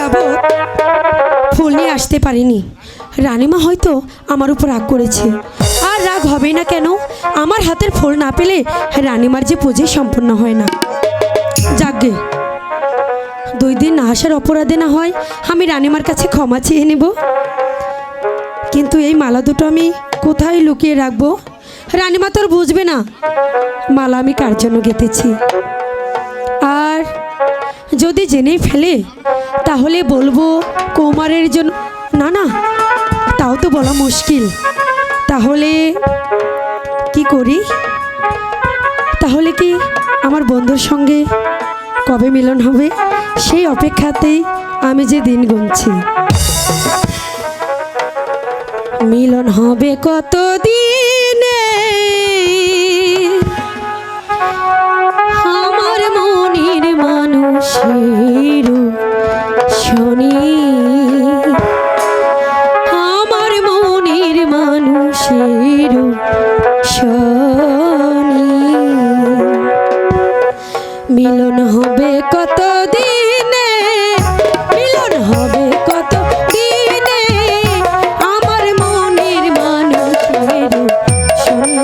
যাবৎ ফুল নিয়ে আসতে পারিনি। রানীমা হয়তো আমার উপর রাগ করেছে। আর রাগ হবে না কেন? আমার হাতের ফুল না পেলে রানীমার যে পুজো সম্পূর্ণ হয় না। যাকগে, 2 দিন না আসার অপরাধে না হয় আমি রানীমার কাছে ক্ষমা চেয়ে নেব। কিন্তু এই মালা দুটো আমি কোথায় লুকিয়ে রাখবো? রানীমা তোর বুঝবে না মালা আমি কার জন্য গেঁথেছি। আর যদি জেনেই ফেলে তাহলে বলবো কুমারের জন্য। না না, তাও তো বলা মুশকিল। তাহলে কি করি? তাহলে কি আমার বন্ধুর সঙ্গে কবে মিলন হবে সেই অপেক্ষাতেই আমি যে দিন গুনছি। মিলন হবে কত দিনে আমার মনের মানুষের শনি, আমার মনের মানুষের শনি। মিলন হবে কত দিনে, মিলন হবে কত দিনে আমার মনের মানুষের শনি,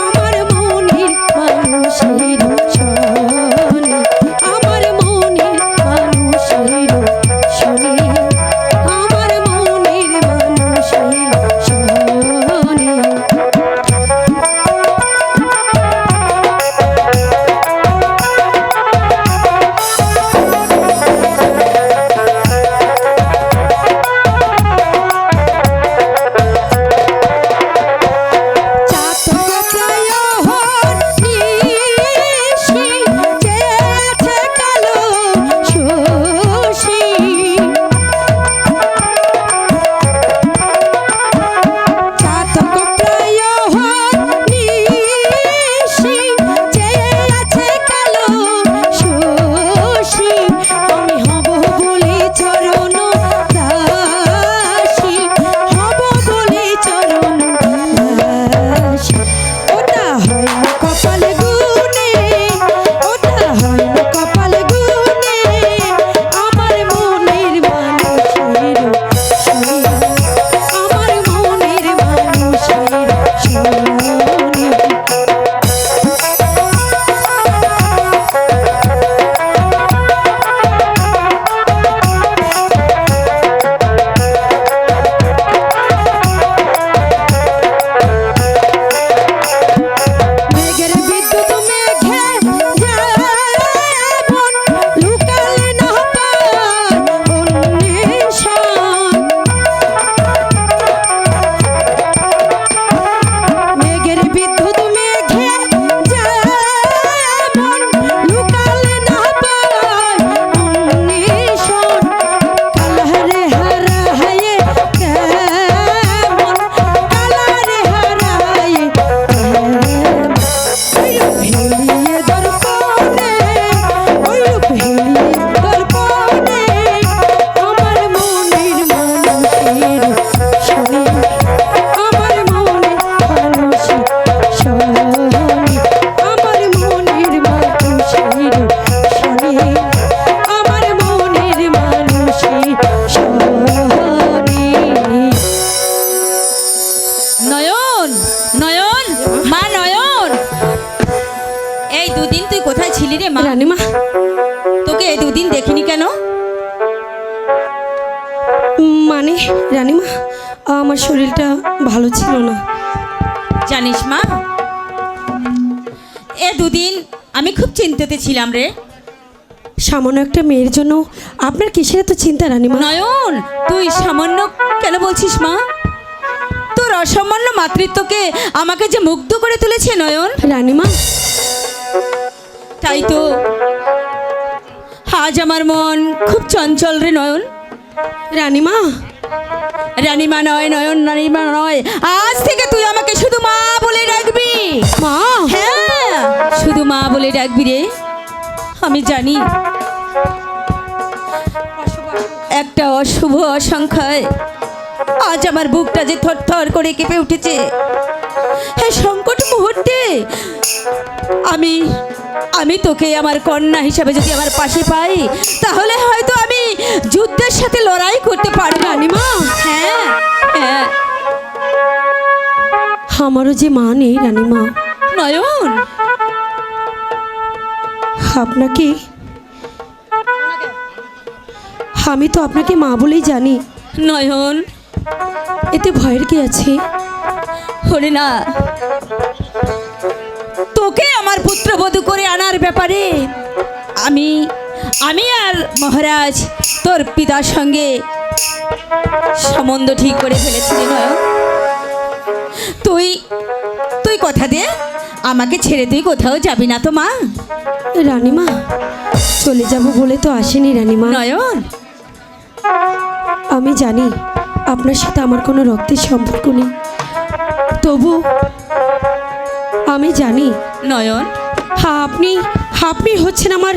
আমার মনের মানুষের শনি, আমার মনের মানুষের শনি, আমার মনের মানুষের শনি। রানীমা, তোকে এই 2 দিন দেখিনি কেন? মানে রানীমা, আমার শরীরটা ভালো ছিল না। জানিস মা, এই 2 দিন আমি খুব চিন্তিত ছিলাম রে। সামান্য একটা মেয়ের জন্য আপনার কিসের এত চিন্তা রানীমা? নয়ন, তুই সামান্য কেন বলছিস মা? তোর অসামান্য মাতৃত্বকে আমাকে যে মুগ্ধ করে তুলেছে নয়ন। রানীমা, তাই তো আজ আমার মন খুব চঞ্চল রে নয়ন। রানীমা, রানীমা নয় নয়ন, রানীমা নয়, আজ থেকে তুই আমাকে শুধু মা বলে ডাকবি। মা? হ্যাঁ, শুধু মা বলে ডাকবি রে। আমি জানি একটা অশুভ অসংখ্যায় আজ আমার বুকটা যে থরথর করে কেঁপে উঠেছে। হ্যাঁ, সংকট মুহূর্তে আমি তোকে আমার কন্যা হিসাবে যদি আমার পাশে পাই, তাহলে হয়তো আমি যুদ্ধ সাথে লড়াই করতে পারবো। রানীমা, হ্যাঁ হ্যাঁ আমারও যে মা নেই রানীমা। নয়ন, আপনাকে, আমি তো আপনাকে মা বলেই জানি। নয়ন, এতে ভয়ের কি আছে? হরে না, তোকে আমার পুত্রবধূ করে আনার ব্যাপারে আমি আমি আর মহারাজ তোর পিতার সঙ্গে সম্বন্ধ ঠিক করে ফেলেছি রে নয়ন। তুই তুই কথা দে, আমাকে ছেড়ে তুই কোথাও যাবি না তো মা? রানীমা, চলে যাব বলে তো আসেনি রানীমা। নয়ন, আমি জানি আপনার সাথে আমার কোনো রক্তের সম্পর্ক নেই, তবু আমি জানি নয়ন, আপনি আপনি হচ্ছেন আমার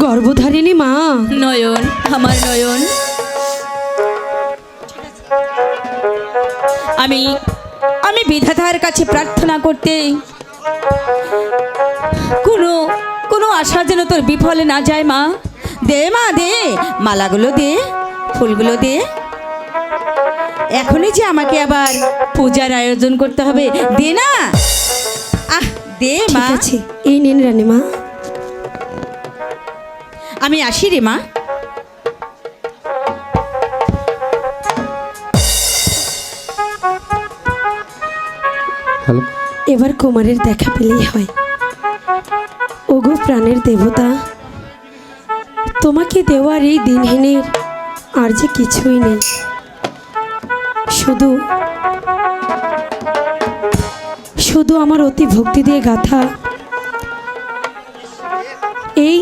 গর্ভধারিণী মা। নয়ন, আমার নয়ন, আমি আমি বিধাতার কাছে প্রার্থনা করতে কোনো কোনো আশা যেন তোর বিফলে না যায় মা। দে মা, দে মালাগুলো, দে ফুলগুলো, দে। এখনই যে আমাকে আবার পূজার আয়োজন করতে হবে, দে না। আহ, দে ঠিক মা। আছে, এই নিন রানীমা। আমি আসি রে মা। হ্যালো, এবার কুমারের দেখা পেলেই হয়। ওগো প্রাণের দেবতা, তোমাকে দেওয়ার এই দিনহীনের আর যে কিছুই নেই, শুধু শুধু আমার অতি ভক্তি দিয়ে গাথা এই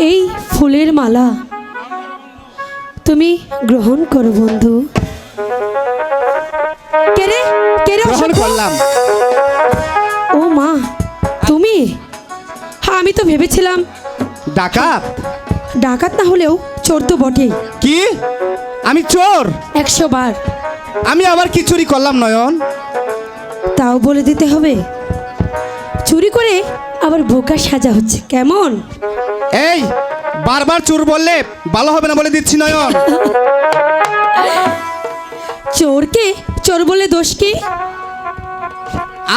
এই ফুলের মালা তুমি গ্রহণ করো বন্ধু। কেরে কেরে গ্রহণ অসংখ্য? করলাম। ও মা, তুমি? হ্যাঁ, আমি তো ভেবেছিলাম ডাকাত? ডাকাত না হলেও চোর তো বটেই, কি? আমি চোর? 100 বার। আমি আবার কি চুরি করলাম নয়ন? তাও বলে দিতে হবে? চুরি করে আবার বোকা সাজা হচ্ছে কেমন? এই, বারবার চোর বললে ভালো হবে না বলে দিচ্ছি নয়ন। চোরকে চোর বলে দোষ কি?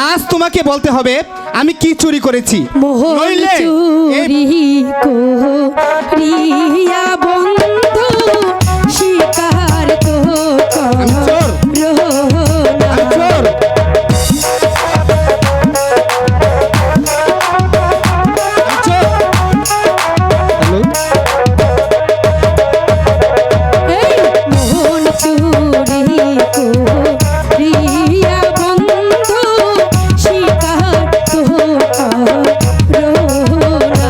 আজ তোমাকে বলতে হবে আমি কি চুরি করেছি, মোহন নইলে এই চুরি করিয়া বন্ধু শিকার তো আমি চোর, করো না। আমি চোর। আমি চোর। হ্যালো, এই মোহন চুরি করিয়া বন্ধু শিকার তো করো না।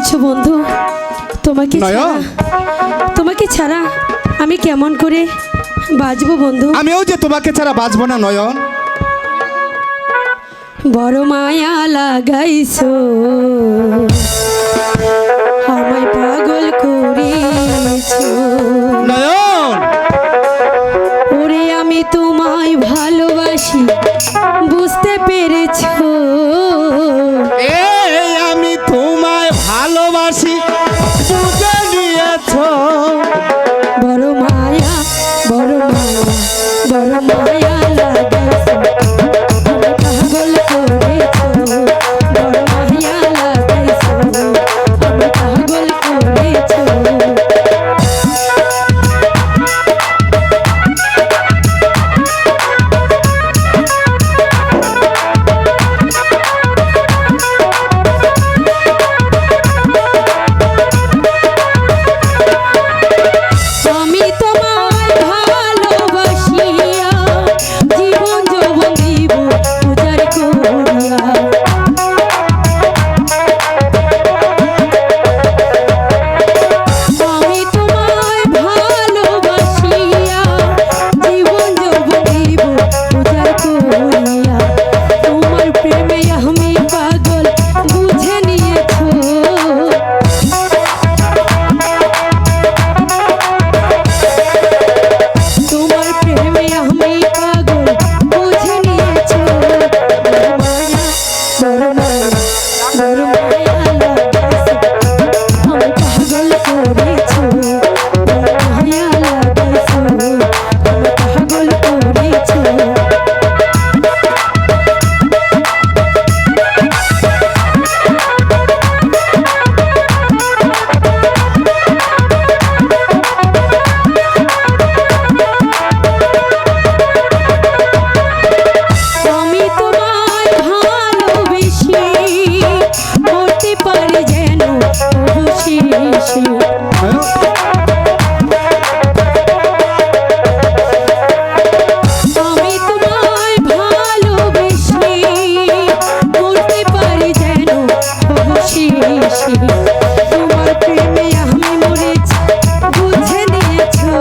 বলছো বন্ধু? তোমাকে ছাড়া নয়ন। তোমাকে ছাড়া আমি কেমন করে বাঁচবো বন্ধু? আমিও যে তোমাকে ছাড়া বাঁচবো না নয়ন। বড় মায়া লাগাইছো, আমায় পাগল করেছো। নয়ন, ওরে আমি তোমায় ভালোবাসি, বুঝতে পেরেছো? এই আমি তোমায় ভালোবাসি, বুঝে নিয়েছো। বড় মায়া, বড় মায়া, বড় মায়া লাগাইছো, আমায় পাগল করেছো। বড় মায়া লাগাইছো, আমায় পাগল করেছো। আমি তোমায় ভালোবাসিয়া জীবন যৌবন দিব উজাড় করিয়া। আমি তোমায় ভালোবাসিয়া জীবন যৌবন দিব উজাড় করিয়া। তোমার প্রেমে আমি পাগল, বুঝে নিয়েছো? তোমার প্রেমে আমি পাগল, বুঝে নিয়েছো? বড় মায়া, বড় মায়া, বড় মায়া লাগাইছো, আমায় পাগল করেছো। বড় মায়া লাগাইছো, আমায় পাগল করেছো। আমি তোমায় ভালোবেসে মরতে পারি যেন অবশেষে। আমি তোমায় ভালোবেসে মরতে পারি যেন অবশেষে। তোমার প্রেমে আমি মরেছি, বুঝে নিয়েছো?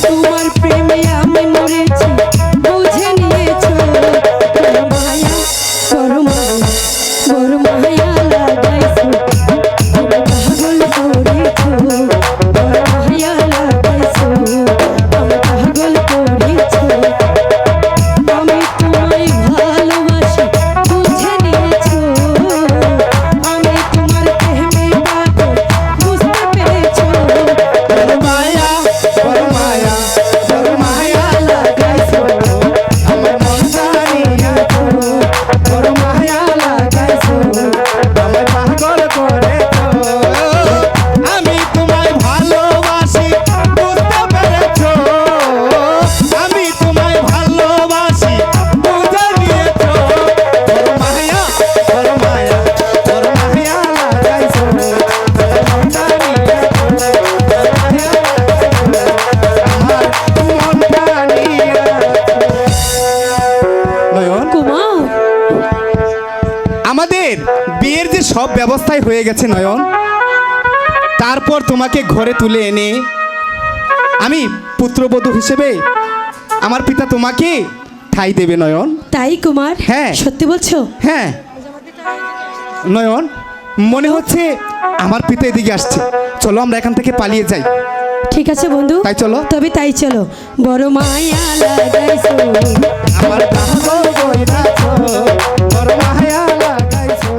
তোমার প্রেমে আমি মরেছি, বুঝে নিয়েছো? বড় মায়া, বড় মায়া, বড় মায়া লাগাইছো, আমায় পাগল করেছো। বড় মায়া লাগাইছো, আমায় পাগল করেছো। আমি তোমায় ভালোবাসি, বুঝে নিয়েছো? আমি তোমার প্রেমে পাগল, বুঝতে পেরেছো? বড় মায়া, বড় মায়া, বড় মায়া লাগাইছো, আমার মনটা নিয়েছো। বড় মায়া লাগাইছো, আমায় পাগল করেছো। আমি তোমায় ভালোবাসি, বুঝতে পেরেছো? আমি তোমায় ভালোবাসি, বুঝে নিয়েছো? বড় মায়া, বড় মায়া, বড় মায়া লাগাইছো, আমার মনটা নিয়েছো। বড় মায়া নয়ন, কুমার, আমাদের বিয়ের যে সব ব্যবস্থাই হয়ে গেছে নয়ন, তারপর তোমাকে ঘরে তুলে এনে আমি পুত্রবধূ হিসেবে আমার পিতা তোমাকে ঠাঁই দেবে নয়ন। তাই কুমার? হ্যাঁ। সত্যি বলছো? হ্যাঁ নয়ন, মনে হচ্ছে আমার পিতা এদিকে আসছে। চলো আমরা এখান থেকে পালিয়ে যাই। ঠিক আছে বন্ধু, তাই চলো। তবে তাই চলো। বড় মায়া লাগাইছো, আমার পাগল কইরাছো, বড় মায়া লাগাইছো।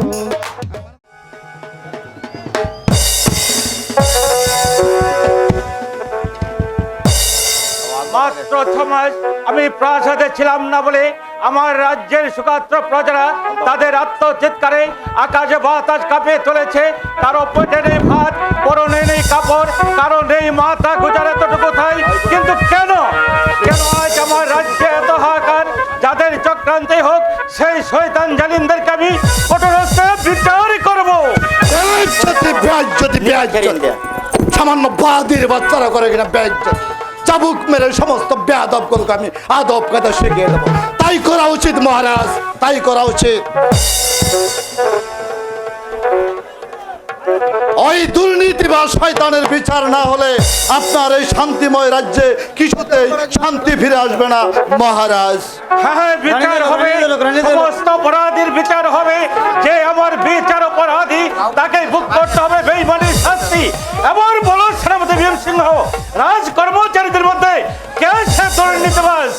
মাত্র 6 মাস আমি প্রাসাদে ছিলাম না বলে আমার রাজ্যের সুকাত্র প্রজারা তাদের আত্মচিৎকারে আকাশে বাতাস কাঁপিয়ে চলেছে। কারো পেটে নেই ভাত, পরনে নেই কাপড়, কারো নেই মাথা গোজার এতটুকু থাই। কিন্তু কেন কেন আজ আমার রাজ্যে এত হাহাকার? যাদের চক্রান্তে হোক সেই শয়তান জালিমদেরকে আমি কঠোর হস্তে বিচার করবো। সামান্য বাদের বাচ্চারা করে কিনা ব্যাগ চাবুক মেরে সমস্ত বেয়াদব গুলোকে আমি আদব কথা শিখিয়ে দেবো। তাই করা উচিত মহারাজ, তাই করা উচিত। ওই দুর্নীতি বা শয়তানের বিচার না হলে আপনার এই শান্তিময় রাজ্যে কিছুতেই শান্তি ফিরে আসবে না মহারাজ। হ্যাঁ, বিচার হবে, সমস্ত অপরাধীর বিচার হবে। যে আমার বিচার অপরাধী তাকে ভোগ করতে হবে বেঈমানির শাস্তি। এবার বলো সেনাপতি ভীম সিংহ, রাজ কর্মচারীদের মধ্যে কে সে দুর্নীতিবাজ?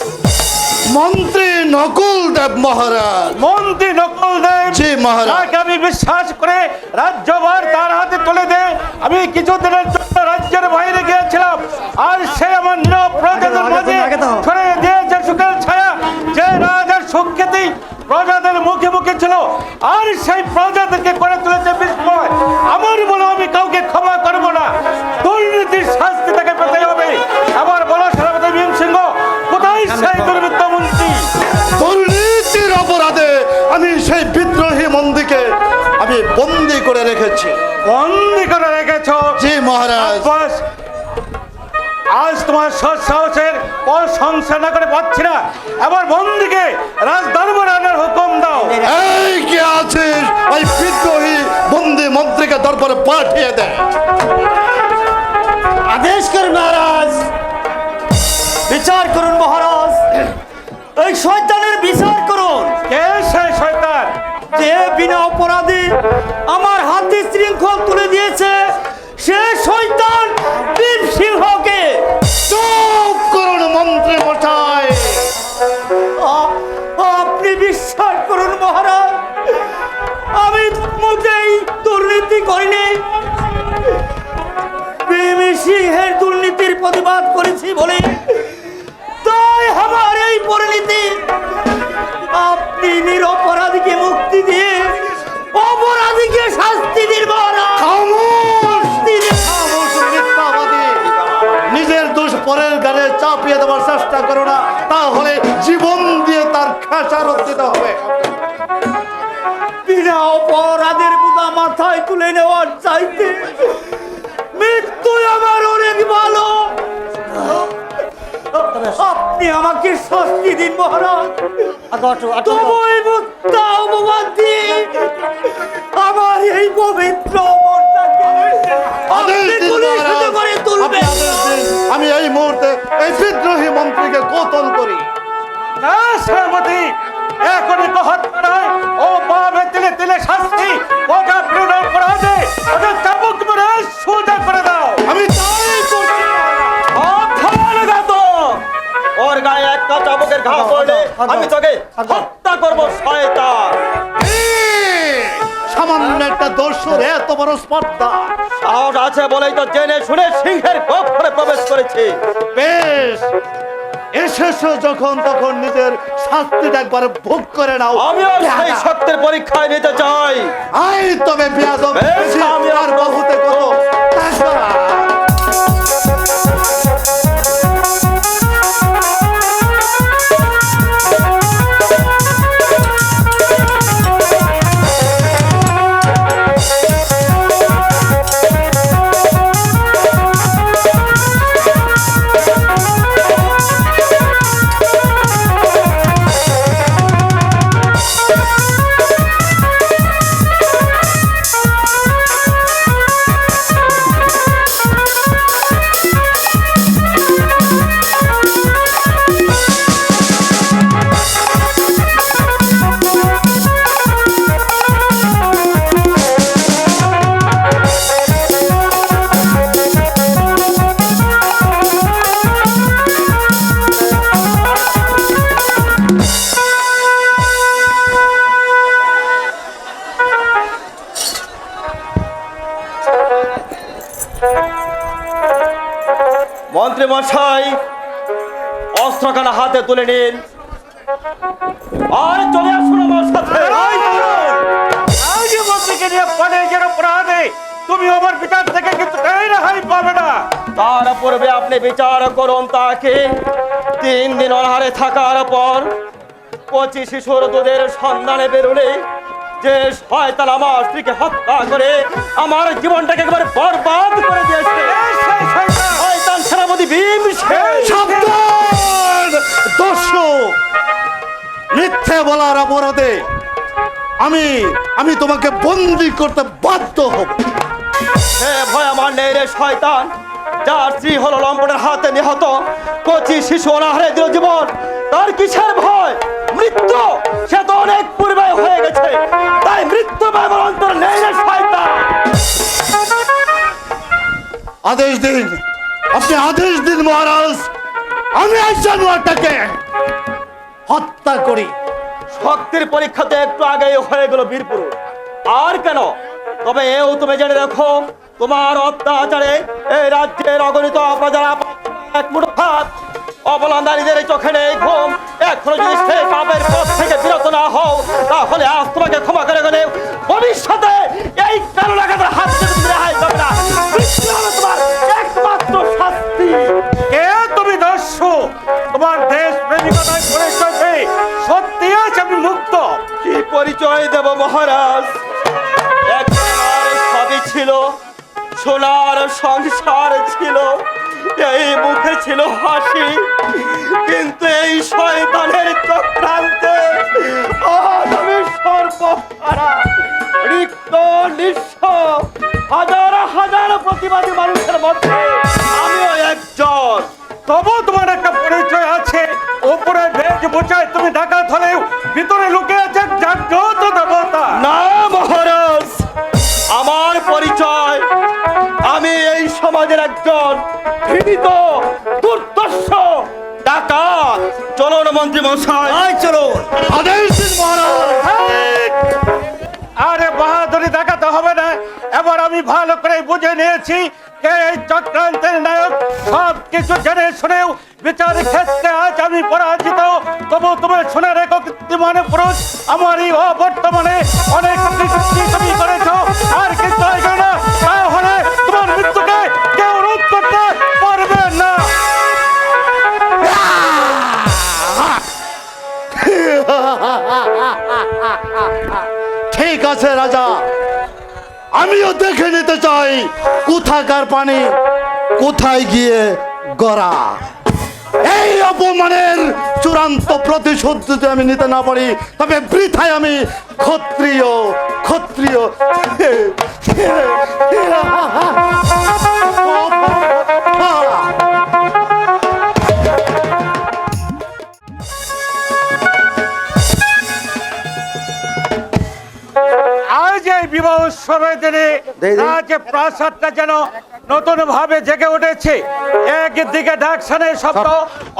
মন্ত্রী নকুল দেব মহারাজ। মন্ত্রী নকুল দেব? জি মহারাজ। তাকে আমি বিশ্বাস করে রাজ্যভার তার হাতে তুলে দে। আমি কিছুদিনের জন্য রাজ্যের বাইরে গিয়েছিলাম, আর সে আমার নীরব প্রজাদের মাঝে ছড়িয়ে দিয়েছে সুখের ছায়া। যে রাজার সুখ্যাতি প্রজাদের মুখে মুখে ছিল, আর সেই প্রজাদেরকে করে তুলেছে বিস্ময়। আমার বলো, আমি কাউকে ক্ষমা করব না। দুর্নীতির শাস্তি তাকে পেতে হবে। আবার বলো সেনাপতি ভীম সিংহ, কোথায় সেই দুর্বৃত্ত মন্ত্রী? দুর্নীতির অপরাধে আমি সেই বিদ্রোহী মন্ত্রীকে আমি বন্দি করে রেখেছি। বন্দি করে রেখেছ? জি মহারাজ। বাস, আজ তোমার সাহসের প্রশংসা না করে পাচ্ছি না। এবার বন্দিকে রাজ দরবারে আনার হুকুম দাও। এই কে আছিস, ওই বিদ্রোহী বন্দি মন্ত্রীকে দরবারে পাঠিয়ে দে। আদেশ করুন মহারাজ, বিচার করুন মহারাজ, এই শয়তানের বিচার করুন। কে সেই শয়তান? যে বিনা অপরাধী আমার হাতে শৃঙ্খল তুলে দিয়েছে, সে শয়তান ভীম সিংহকে। চুপ করুন মন্ত্রী মশাই। আপনি বিশ্বাস করুন মহারাজ, আমি মোটেই দুর্নীতি করিনি। ভীম সিংহের দুর্নীতির প্রতিবাদ করেছি বলে তাই আমার এই পরিণতি। আপনি নিরপরাধীকে মুক্তি দিয়ে অপরাধীকে শাস্তি দিন মহারাজ। মিথ্যাবাদী, নিজের দোষ পরের গানে চাপিয়ে দেওয়ার চেষ্টা করো না, তাহলে জীবন দিয়ে তার খেসারত দিতে হবে। বিনা অপরাধের বোঝা মাথায় তুলে নেওয়ার চাইতে মৃত্যু আমার অনেক ভালো। আপনি আমাকে শাস্তি দিন মহারাজ। তবু এই মুক্তা অপবাদ দিয়ে আমার এই পবিত্র মনটাকে আপনি কলুষিত করে তুলবেন। আমি এই মুহূর্তে এই বিদ্রোহী মন্ত্রীকে কতল করি। না সেনাপতি, এখনই হত্যা নয়, ও পাবে তিলে তিলে শাস্তি। ওটা বিনা অপরাধে ওটা চাবুক মেরে সোজা করে দাও। আমি তাই করছি। ওর গায়ে একটা চাবুকের ঘা পড়লে আমি তোকে হত্যা করবো শয়তান। সামান্য একটা দর্শন এত বড় স্পর্ধা, সাহস আছে বলেই তো জেনে শুনে সিংহের গহ্বরে প্রবেশ করেছে। বেশ, এসেছো যখন তখন নিজের শাস্তিটা একবার ভোগ করে নাও। আমিও সেই শক্তির পরীক্ষায় নিতে চাই। আই তবে বিয়াদব, বেশ, আমি আর বহুতে কত মন্ত্রী মশাই, অস্ত্রখানা হাতে তুলে নিন আর চলে আসুন আমার সাথে। আজ মন্ত্রীকে নিয়ে পালিয়ে অপরাধে তুমি আমার বিচার থেকে কিন্তু রেহাই পাবে না। তার পূর্বে আপনি বিচার করুন তাকে। 3 দিন অনাহারে থাকার পর 25 শিশুর দুধের সন্ধানে বেরোলে যে শয়তান আমার স্ত্রীকে হত্যা করে আমার জীবনটাকে একবার বরবাদ করে দিয়েছে, শয়তান সেনাপতি ভীম সিংহ। সাবধান দর্শক, বলার অপরাধে আমি আমি তোমাকে বন্দি করতে বাধ্য হব। হে ভয় আমার নেই রে শয়তান, যার স্ত্রী হলো লম্পটের হাতে নিহত, কচি শিশু অনাহারে দিল জীবন, তার কিসের ভয়? মৃত্যু সে তো অনেক পূর্বে হয়ে গেছে, তাই মৃত্যু ভয় আমার অন্তর নেই রে শয়তান। আদেশ দিন, আপনি আদেশ দিন মহারাজ, আমি এই জানোয়ারটাকে হত্যা করি। শক্তির পরীক্ষাতে একটু আগেই হয়ে গেল বীরপুর, আর কেন? তবে এও তুমি জেনে রাখো, তোমার অত্যাচারে এই রাজ্যের অগণিত প্রজারা এক মুঠো ভাত, অবলা নারীদের চোখে নেই ঘুম। এখনো যদি সে পাপের পথ থেকে বিরত না হও, তাহলে আজ তোমাকে ক্ষমা করে গেলে ভবিষ্যতে এই কালো লাগাতার হাত থেকে তুমি রেহাই পাবে না। মৃত্যু হবে তোমার একমাত্র শাস্তি। কে তুমি দস্যু? তোমার দেশ প্রেমিকতায় পরিচয় পেয়ে সত্যি আজ আমি মুক্ত। কি পরিচয় দেব মহারাজ? একবার সবই ছিল, সোনার সংসার ছিল, এই মুখে ছিল হাসি, কিন্তু এই শয়তানের চক্রান্তে আজ আমি সর্বহারা, রিক্ত নিঃস্ব, হাজার হাজার প্রতিবাদী মানুষের মধ্যে আমিও একজন। তবু তোমার একটা পরিচয় আছে। উপরে বেশ বোঝায় তুমি ডাকাত হলেও ভিতরে লুকে আছে জাগ্রত দেবতা। না মহারাজ, আমার পরিচয় আমি এই সমাজের একজন ঘৃণিত দুর্দর্শ ডাকাত। চলুন মন্ত্রী মশাই, চলুন। আদেশ দিন মহারাজ। আরে বাহাদুরি দেখাতে হবে না, এবার আমি ভালো করে বুঝে নিয়েছি কে এই চক্রান্তের নায়ক। সব কিছু জেনে শুনেও বিচার ক্ষেত্রে আজ আমি পরাজিত। তবু তুমি শুনে রেখো কীর্তিমানে পুরুষ, আমারই অবর্তমানে অনেক সৃষ্টি তুমি করেছো, আর কিছু হয়ে না, তাহলে তোমার মৃত্যুকে কেউ রোধ করতে পারবে না। ঠিক আছে রাজা, আমিও দেখে নিতে চাই কোথাকার পানি কোথায় গিয়ে গড়া। এই অপমানের চূড়ান্ত প্রতিশোধ যদি আমি নিতে না পারি, তবে বৃথায় আমি ক্ষত্রিয় ক্ষত্রিয় আজ এই বিবাহ উৎসবের দিনে রাজ প্রাসাদটা যেন নতুন ভাবে জেগে উঠেছে। একদিকে ডাকসানের শব্দ,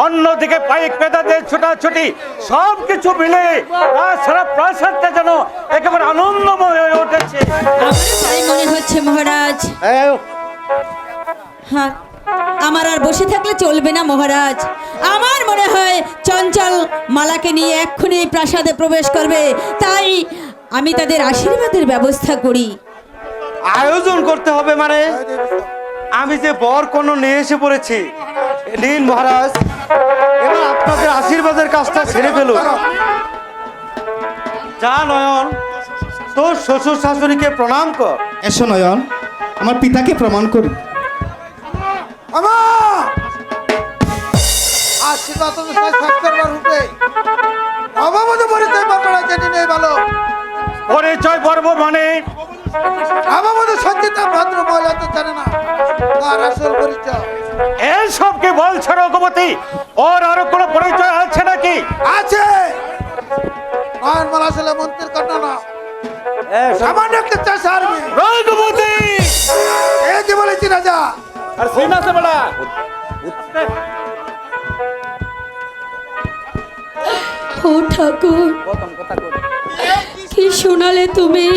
অন্যদিকে পাইক পেদাদের ছোটাছুটি, সব কিছু মিলে সারা প্রাসাদটা যেন একেবারে আনন্দময় হয়ে উঠেছে। আমার তাই মনে হচ্ছে মহারাজ। হ্যাঁ, আমার আর বসে থাকলে চলবে না মহারাজ। আমার মনে হয় চঞ্চল মালাকে নিয়ে এক্ষুনি এই প্রাসাদে প্রবেশ করবে, তাই আমি তাদের আশীর্বাদের ব্যবস্থা করি। আয়োজন করতে হবে মানে? আমি যে বর কোনো নিয়ে এসে পড়েছি, নিন মহারাজ, এবার আপনাদের আশীর্বাদের কাজটা ছেড়ে ফেলুন। যা নয়ন, তোর শ্বশুর শাশুড়িকে প্রণাম কর। এসো নয়ন, আমার পিতাকে প্রমাণ করি। আশীর্বাদ অনুষ্ঠান শেষ করবার রূপে নববধূ পরিচয় পত্রটা জেনে নেই ভালো। পরিচয় পর্ব মানে নববধূ সঞ্চিতা ভদ্র মহিলা তো জানে না তার আসল পরিচয়। এসব কি বলছো রঘুপতি? ওর আরো কোনো পরিচয় আছে নাকি? আছে, নয়নমালা আসলে মন্ত্রীর কন্যা না, সামান্য একটা চাষার মেয়ে। রঘুপতি এই যে বলেছি রাজা। আর সেই না সে বলা ও ঠাকুর, কি শোনালে তুমি?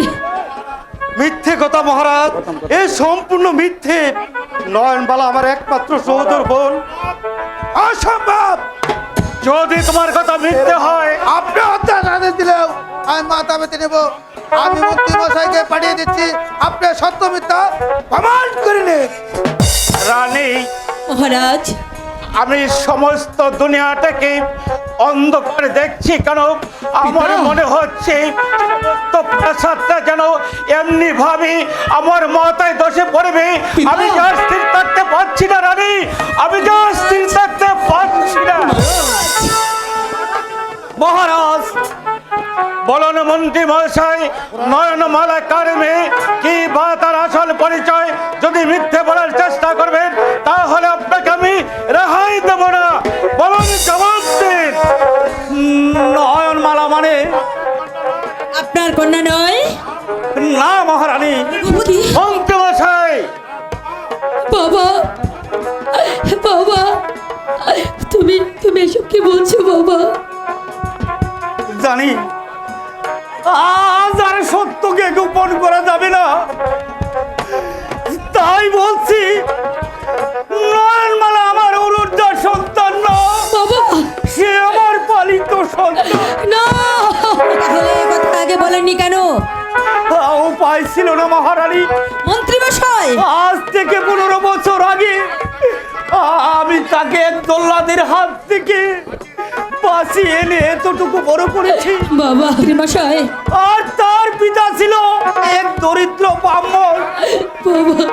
মিথ্যে কথা মহারাজ, এ সম্পূর্ণ মিথ্যে। নয়নবালা আমার একমাত্র সহোদর বোন। অসম্ভব! যদি তোমার কথা মিথ্যে হয়, আপনি হত্যা আদেশ দিলেও আমি মাথা পেতে নেব। আমি মন্ত্রী মশাইকে পাঠিয়ে দিচ্ছি, আপনি সত্য মিথ্যা প্রমাণ করে নিন। রানী মহারাজ, আমি সমস্ত দুনিয়াটাকে অন্ধকার দেখছি, কেন আমার মনে হচ্ছে সমস্ত প্রাসাদটা যেন এমনি ভাবে আমার মাথায় দোষে পড়বে। আমি যা স্থির থাকতে পারছি না রানী, আমি যা স্থির থাকতে পারছি না। মহারাজ, মন্ত্রী মহাশয়, নয়নমালা কার মেয়ে, কি বা তার আসল পরিচয় যদি মিথ্যে বলার চেষ্টা করবেন তাহলে আপনাকে আমি রেহাই দেব না। বলুন, জবাব দিন। নয়নমালা মানে? আপনার কন্যা নয়? না মহারানী। ভূপতি, মন্ত্রী মহাশয়, বাবা, বাবা, তুমি তুমি এসব কি বলছো বাবা? জানি আজ আর সত্যকে গোপন করা যাবে না, তাই বলছি নয়নমালা আমার অনুর্ধা সন্তান না, বাবা, সে আমার পালিত সন্তান। না, তাহলে এ কথা আগে বলেননি কেন? উপায় ছিল না মহারানী। মন্ত্রী মশাই, আজ থেকে 15 বছর আগে আমি তাকে এক জল্লাদের হাত থেকে বাঁচিয়ে এনে এতটুকু বড় করেছি। বাবা, মন্ত্রী মশাই, আর তার পিতা ছিল এক দরিদ্র ব্রাহ্মণ। বাবা,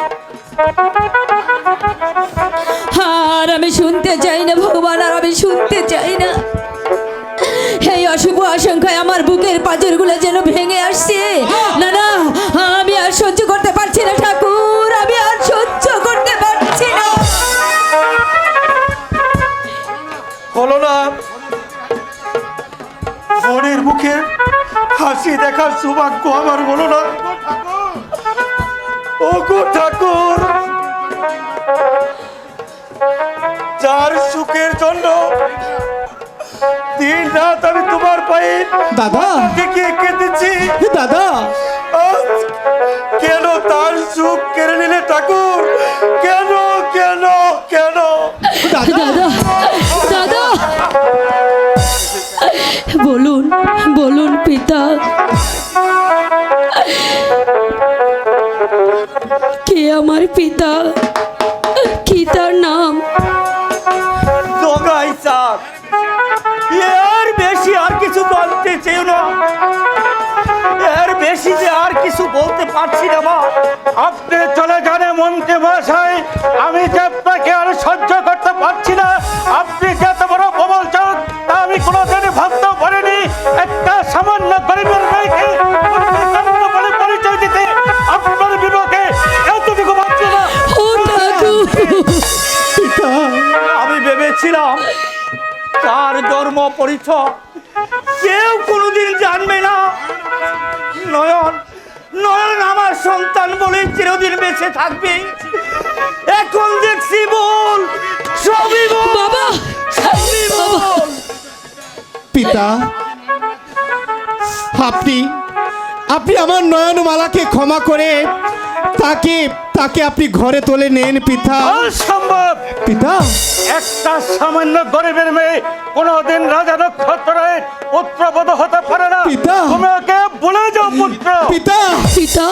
আর আমি শুনতে চাই না ভগবান, আর আমি শুনতে চাই না। এই অশুভ আশঙ্কায় আমার বুকের পাঁজরগুলো যেন ভেঙে আসছে। না না, আমি আর সহ্য করতে পারছি না ঠাকুর, আমি আর সহ্য করতে পারছি না। হলো না মনের মুখে হাসি দেখার সৌভাগ্য আমার হলো না। ও গো ঠাকুর, যার সুখের জন্য দিন রাত আমি তোমার পায়ে দাদা, থেকে কেঁদেছি, দাদা, আজ কেন তার সুখ কেড়ে নিলে ঠাকুর? কেন কেন কেন? দাদা, দাদা, বলুন, বলুন পিতা, কে আমার পিতা? কি তার নাম? দোগাই চাঁদ। এর বেশি আর কিছু বলতে চেয়েও না, এর বেশি যে আর কিছু বলতে পারছি না মা। আপনি চলে যান মন্ত্রী মহাশয়, আমি যে আপনাকে আর সহ্য করতে পারছি না। আপনি যত বড় প্রবল চান তা আমি কোনোদিন ভাবতেও পারিনি। একটা সামান্য গরিবের মেয়েকে কন্যা বলে পরিচয় দিতে আপনার বিবেকে এতটুকু ভাবছি না। ও ঠাকুর, আমি ভেবেছিলাম তার ধর্ম পরিচয় কেউ কোনোদিন জানবে না। নয়ন, নয়ন আমার সন্তান বলে চিরদিন বেঁচে থাকবে। এখন দেখছি বল, সবই বল বাবা, সবই বল। পিতা, আপনি আপনি আমার নয়নমালাকে ক্ষমা করে তাকে তাকে আপনি ঘরে তোলে নেন পিতা। অসম্ভব! পিতা, একটা সামান্য গরিবের মেয়ে কোনোদিন রাজা নক্ষত্রের পুত্রবধূ হতে পারে না। পিতা! তুমি ওকে বলে যাও পুত্র। পিতা, পিতা,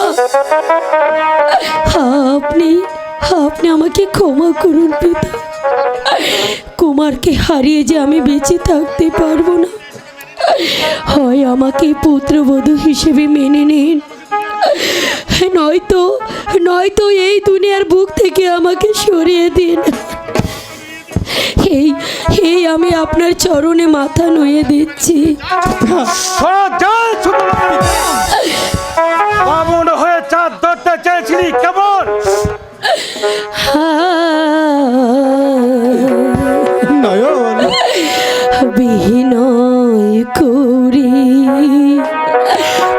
আপনি আপনি আমাকে ক্ষমা করুন পিতা। কুমারকে হারিয়ে যে আমি বেঁচে থাকতে পারবো না, হয় আমাকে পুত্রবধূ হিসেবে মেনে নিন, নয়তো নয়তো এই দুনিয়ার বুক থেকে আমাকে সরিয়ে দিন। এই আমি আপনার চরণে মাথা নুয়ে দিচ্ছি। বামুন হয়ে চাঁদ ধরতে চেয়েছিলি কেমন? নয়ন, বিনয় করি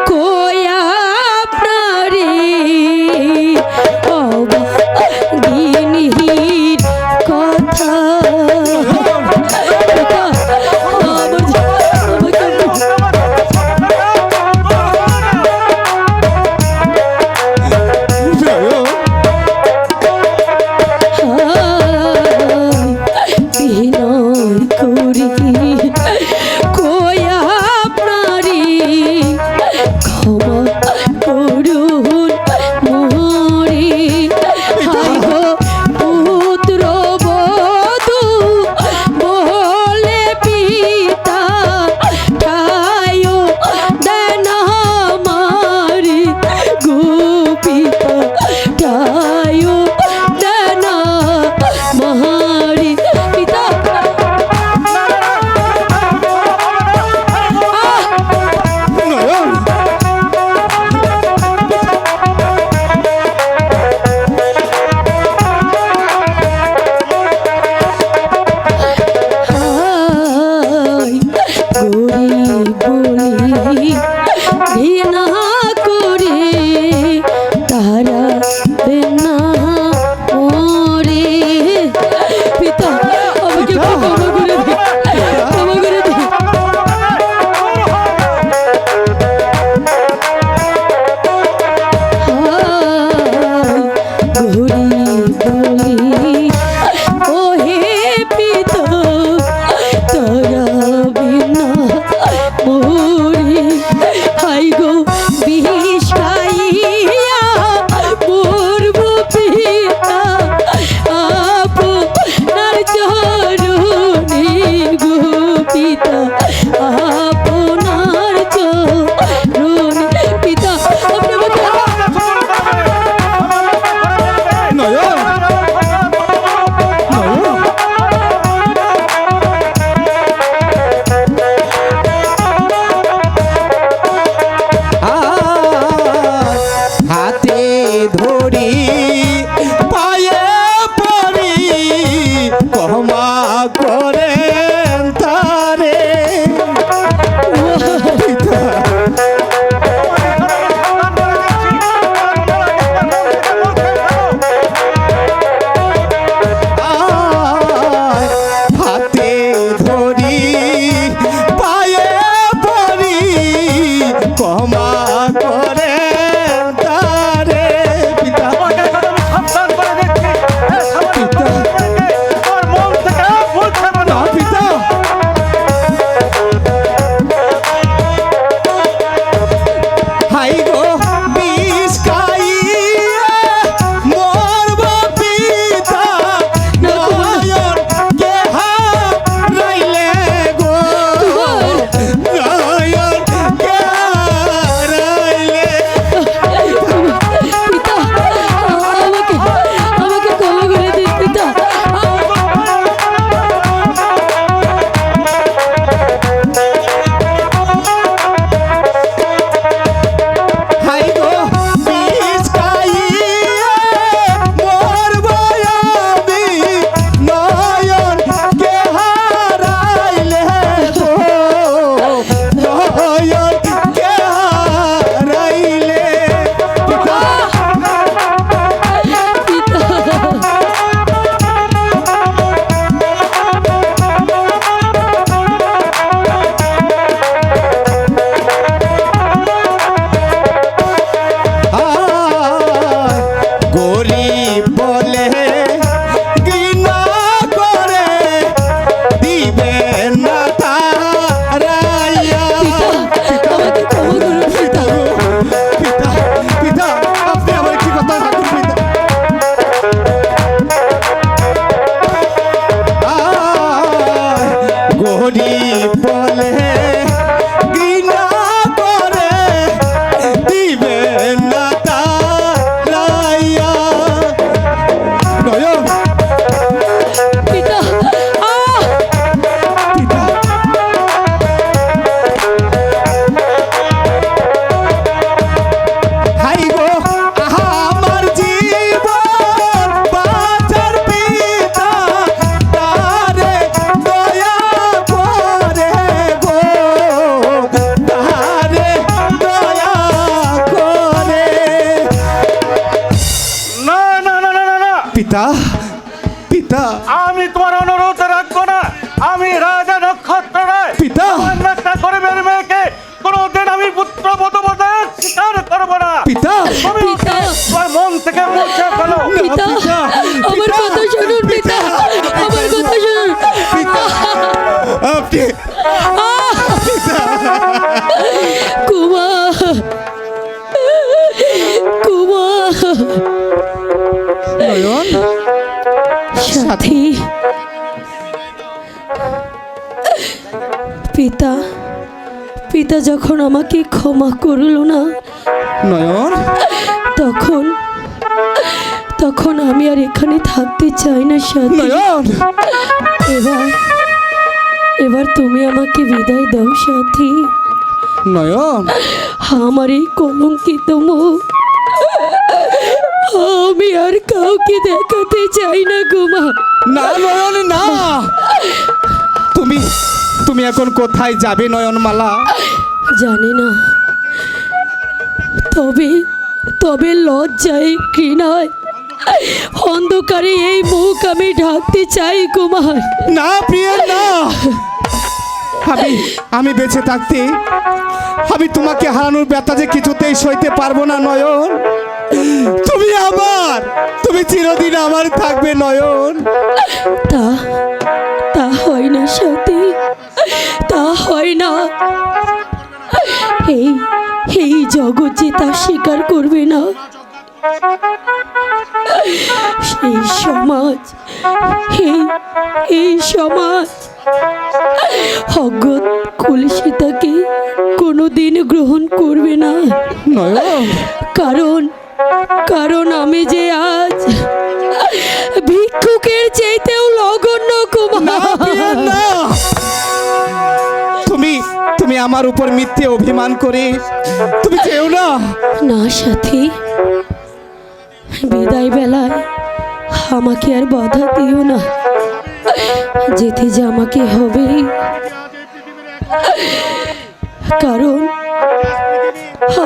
কয়া আপনারে অবাগিনীর কথা। নয়ন, বিনয় করি কয়া আপনারে ক্ষমা করুন মোরে। হায় গো পুত্র বধূ বলে পিতা ঠায়ো দেন আমারে গো পিতা ঠায়ো দেন আমারে। পিতা, নয়ন, পিতা পিতা আমি তোমার অনুরোধ রাখবো না। আমি রাজা নক্ষত্র রায় পিতা। সামান্য একটা গরিবের মেয়েকে কোনোদিন আমি পুত্রবধূ বলে স্বীকার করবো না। পিতা তুমি পিতা। তোমার মন থেকে মুছে ফেলো। না, পিতা আমার কথা শুনুন পিতা, আমার কথা শুনুন। আপনি কুমার কুমার নয়ন সাথী পিতা পিতা যখন আমাকে ক্ষমা করলো না নয়ন তখন তখন আমি আর এখানে থাকতে চাই না সাথী। নয়ন এবার এবার তুমি আমাকে বিদায় দাও সাথী। নয়ন আমার এই কলঙ্কিত মুখ আমি আর কাউকে দেখাতে চাই না গোমা। না নয়ন না, তুমি তুমি এখন কোথায় যাবে নয়নমালা? জানি না, তবে তবে লজ্জায় ঘৃণায় অন্ধকারে এই মুখ আমি ঢাকতে চাই কুমার। না প্রিয় না, আমি আমি বেঁচে থাকতে আমি তোমাকে হারানোর ব্যথা যে কিছুতেই সইতে পারবো না নয়ন। তুমি আমার, তুমি চিরদিন আমার থাকবে নয়ন। তা তা হয় না সাথী, তা হয় না। এই এই জগৎ যে তা স্বীকার করবে না। সেই সমাজ, এই সমাজ অজ্ঞাত কলুষিতাকে কোনোদিন গ্রহণ করবে না। নয়ন কারণ কারণ আমি যে আজ ভিক্ষুকের চাইতেও নগণ্য না কুমার। প্রিয় না, তুমি তুমি আমার উপর মিথ্যে অভিমান করে তুমি যেও না। না সাথী, বিদায় বেলায় আমাকে আর বাধা দিও না। যেতে যে আমাকে হবে, কারণ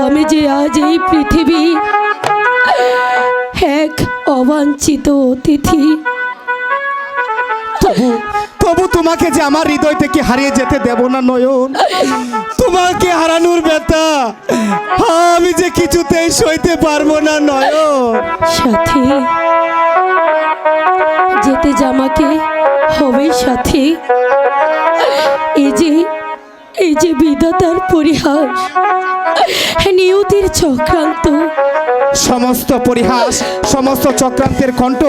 আমি যে আজ এই পৃথিবী এক অবাঞ্ছিত অতিথি। তবু তবু তোমাকে যে আমার হৃদয় থেকে হারিয়ে যেতে দেব না নয়ন। তোমাকে হারানোর ব্যথা আমি যে কিছুতেই সইতে পারবো না নয়ন। সাথী, যেতে যে আমাকে হবে সাথী। এই যে বিধাতার পরিহাস, নিয়তির চক্রান্ত, সমস্ত পরিহাস সমস্ত চক্রান্তের কণ্ঠ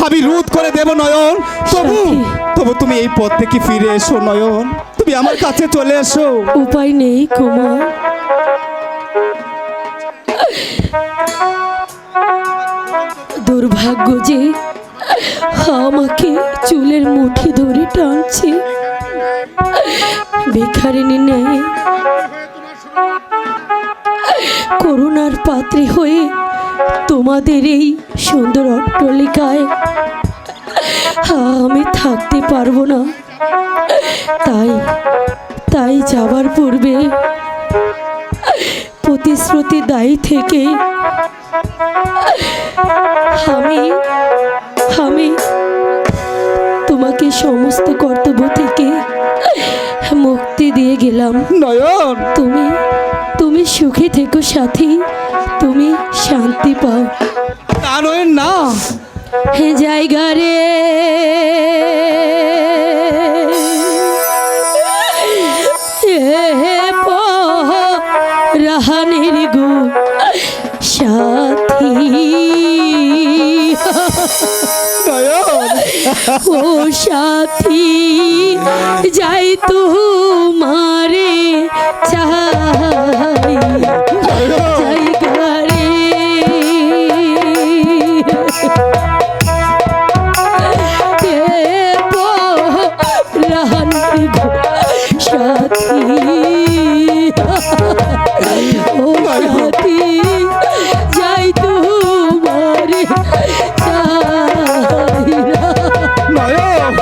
আমি রোধ করে দেব নয়ন। তবু সাথী। তবু তুমি এই পথ থেকে ফিরে এসো নয়ন, তুমি আমার কাছে চলে এসো। উপায় নেই কুমার। দুর্ভাগ্য যে আমাকে চুলের মুঠি ধরে টানছে ভিখারিনী নেই। করুণার পাত্রী হয়ে তোমাদের এই সুন্দর অট্টালিকায় আমি থাকতে পারবো না। তাই যাবার পূর্বে প্রতিশ্রুতি দায়ী থেকে আমি তোমাকে সমস্ত কর্তব্য থেকে মুক্তি দিয়ে গেলাম। নয়ন তুমি সুখে থেকো সাথী, তুমি শান্তি পাও। না নয়ন না, হে জায়গা রে রাহানের গো সাথী, নয়ন ও সাথী যাই তো মারে চাই জায়গা রে রাহানের গো সাথী, ও সাথী যাই তো মারে চাই নয়ন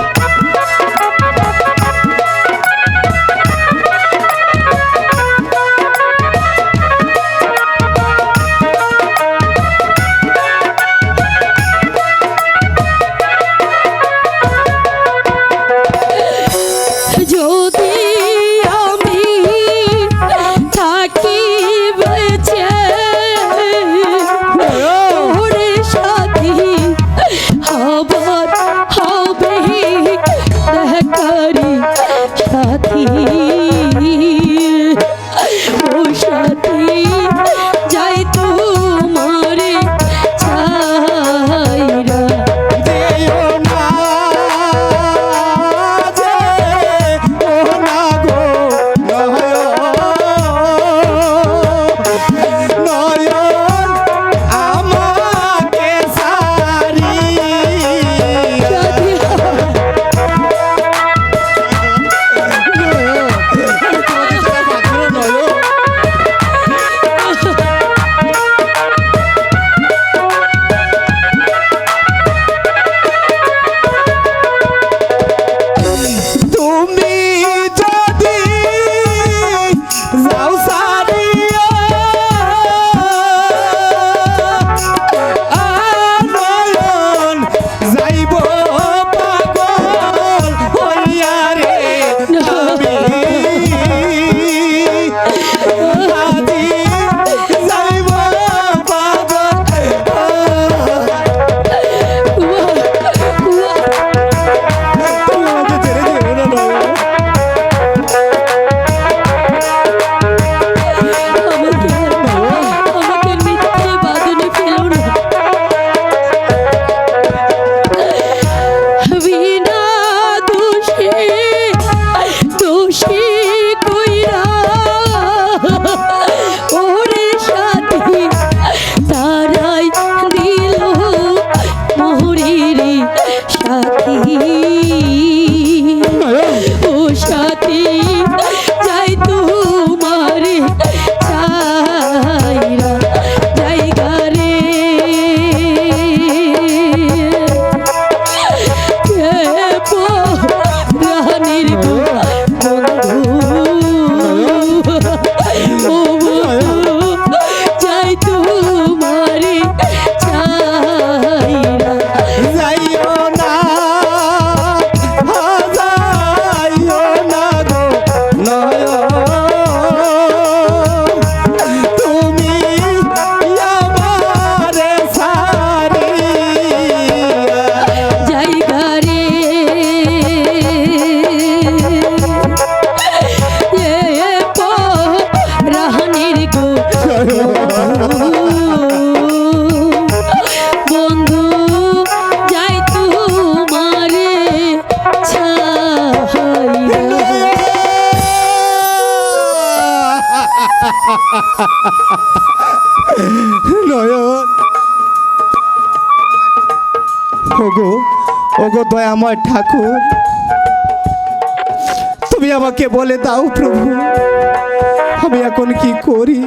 ওগো ওগো দয়াময় ঠাকুর, তুমি আমাকে বলে দাও প্রভু, আমি এখন কি করি?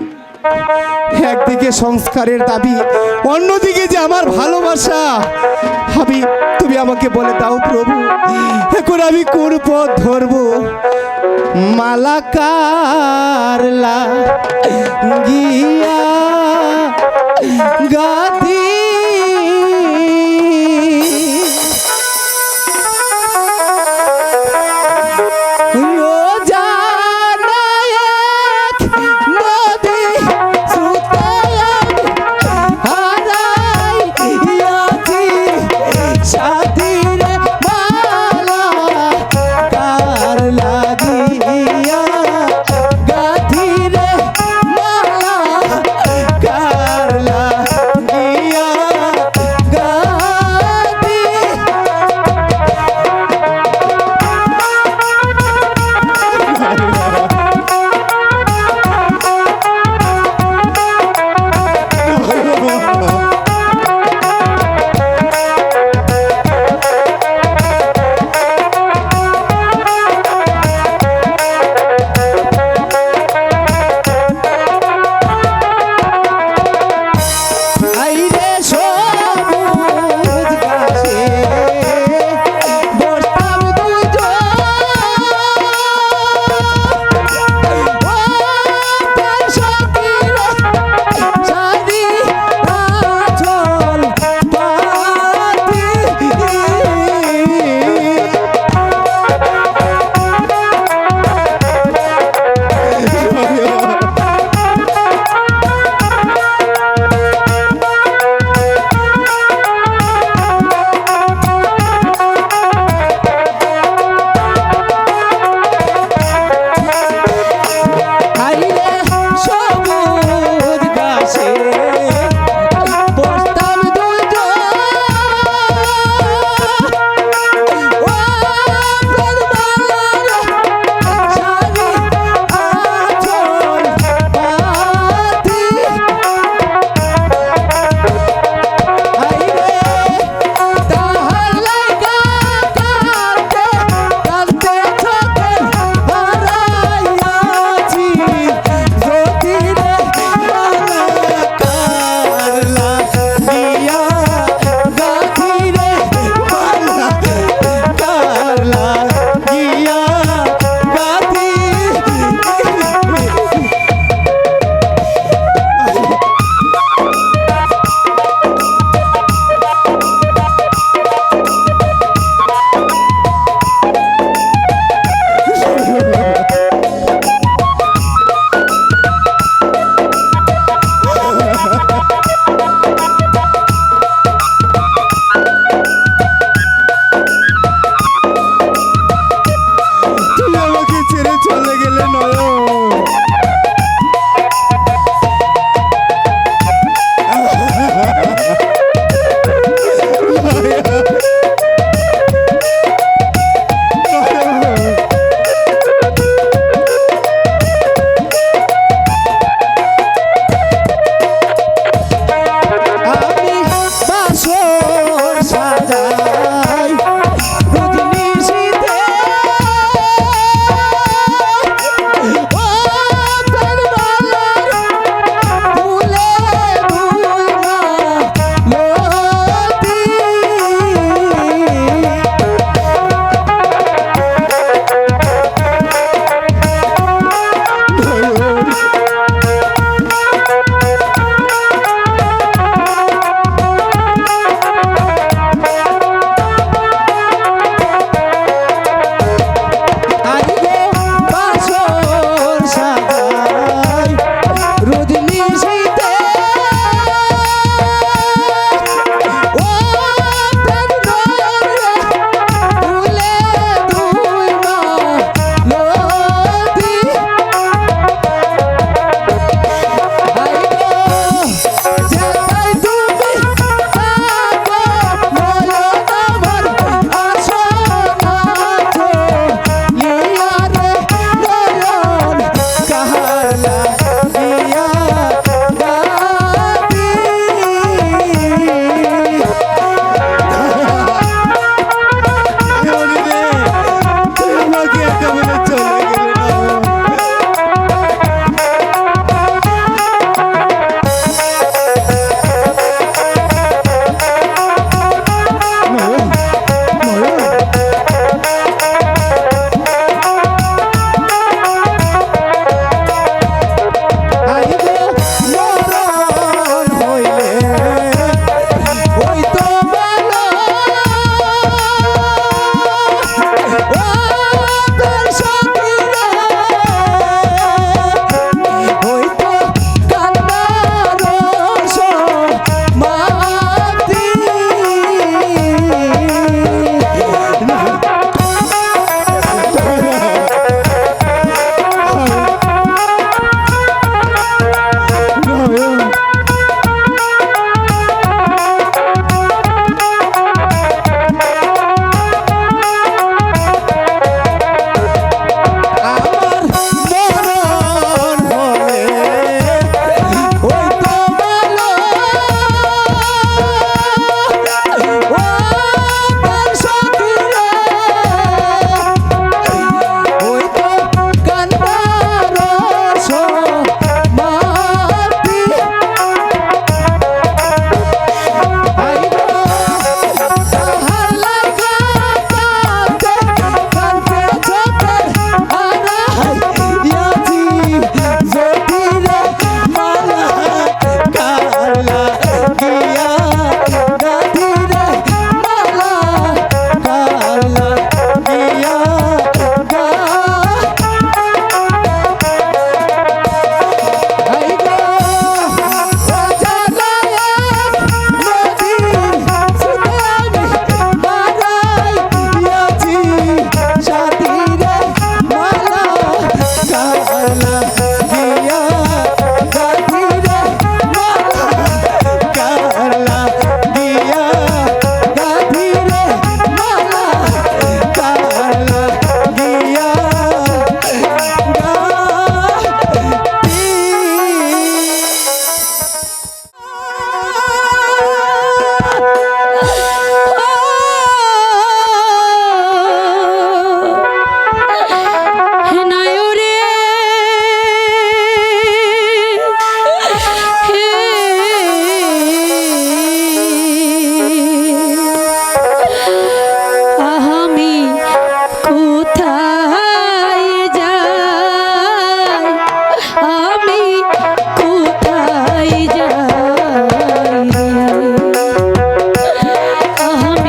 একদিকে সংস্কারের দাবি, অন্যদিকে যে আমার ভালোবাসা। তুমি আমাকে বলে দাও প্রভু, এখন আমি কোন পথ ধরবো? মালাকার গিয়া গাদি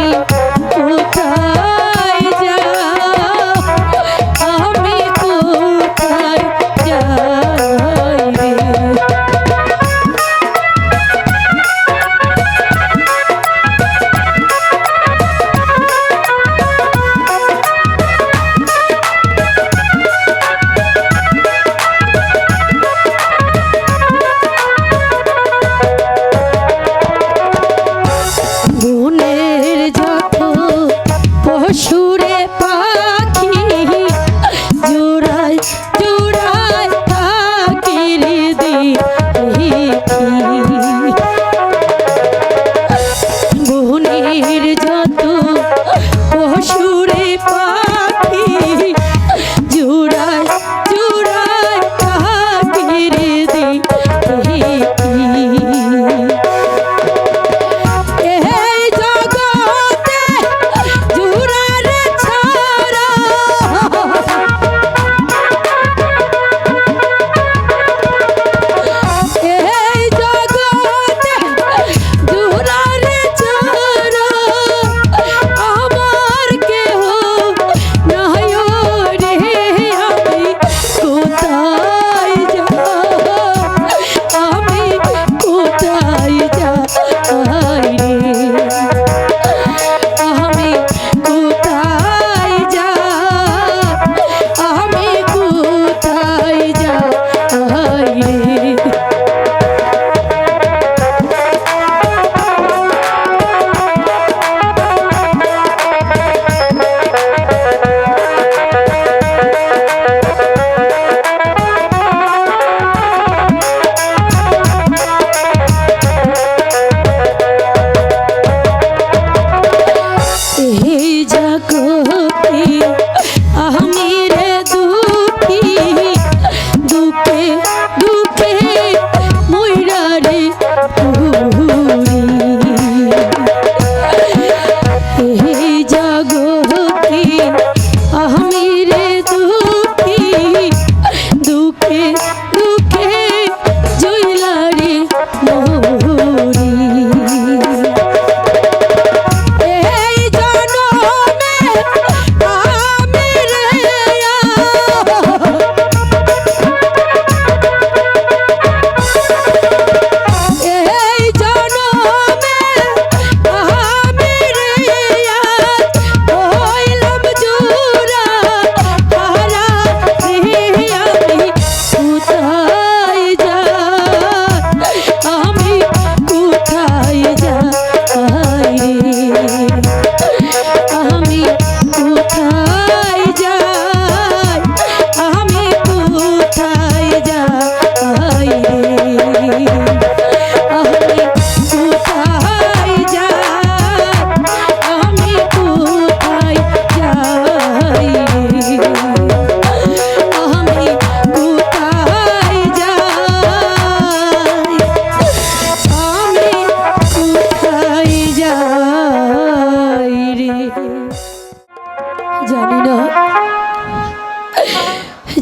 আমি কোথায় যাব আমি কোথায় যাই রে বনের যত পশুরে পাখি জোড়ায় জোড়ায় থাকি রে দেখি বনের যত পশুরে পাখি জোড়ায় জোড়ায় থাকি রে দেখি এই জগতে জুড়ারে ছাড়া এই জগতে জুড়ারে ছাড়া আমার কেহ নাই রে আমি কোথায় যাব আমি কোথায় যাই রে আমি কোথায় যাই আমি কোথায় যাই রে এই জগতে আমি রে দুঃখী দুঃখে দুঃখে ময়রা রে পুরি এই জগতে আমি রে দুঃখী দুঃখে দুঃখে জইলা রে মরি এই জনমে আমি রে এই জনমে আমি রে হইলাম জুরা হারা রে আমি কোথায় যাই আমি কোথায় যাই রে আমি কোথায় যাই আমি কোথায় যাই রে আমি কোথায় যাই আমি কোথায় যাই রে আমি কোথায় যাই আমি কোথায় যাই রে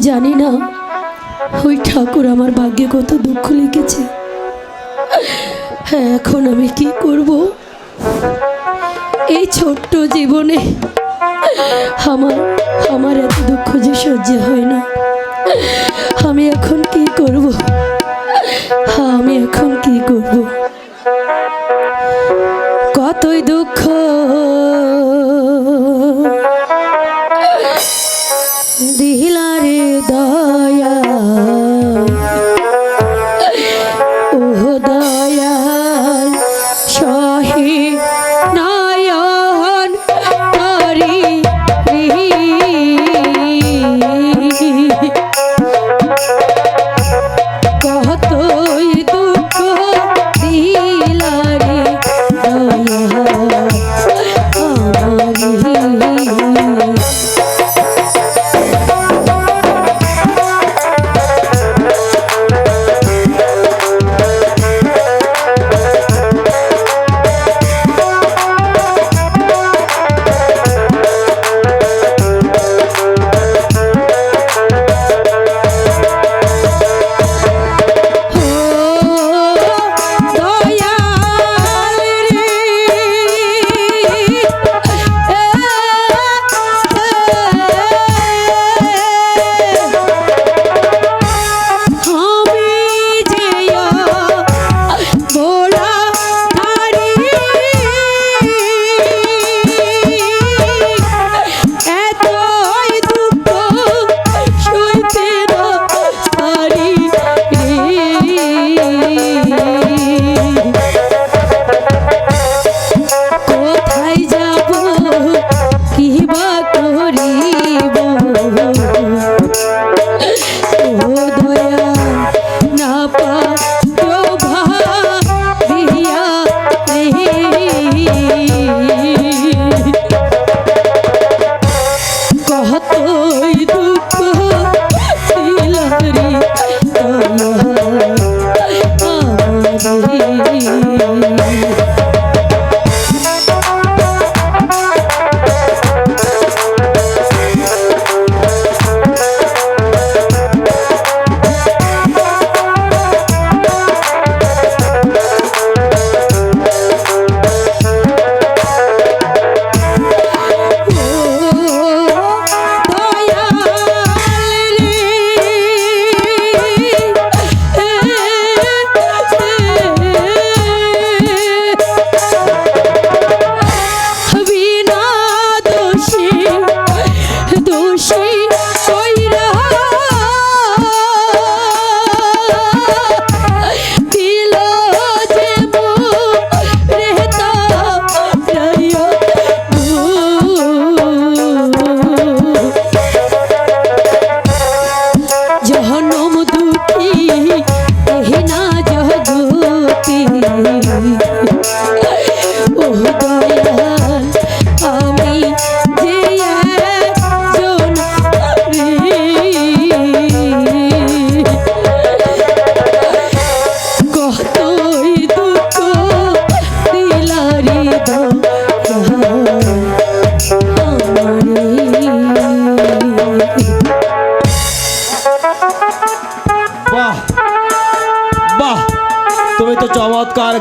জানি না ওই ঠাকুর আমার ভাগ্যে কত দুঃখ লিখেছে হ্যাঁ এখন আমি কি করব এই ছোট্ট জীবনে আমার আমার এত দুঃখ যে সহ্য হয় না আমি এখন কি করব আমি এখন কি করব কতই দুঃখ দিলারে দয়া ও দয়াল সহি নয়ন করি কতই দুঃখ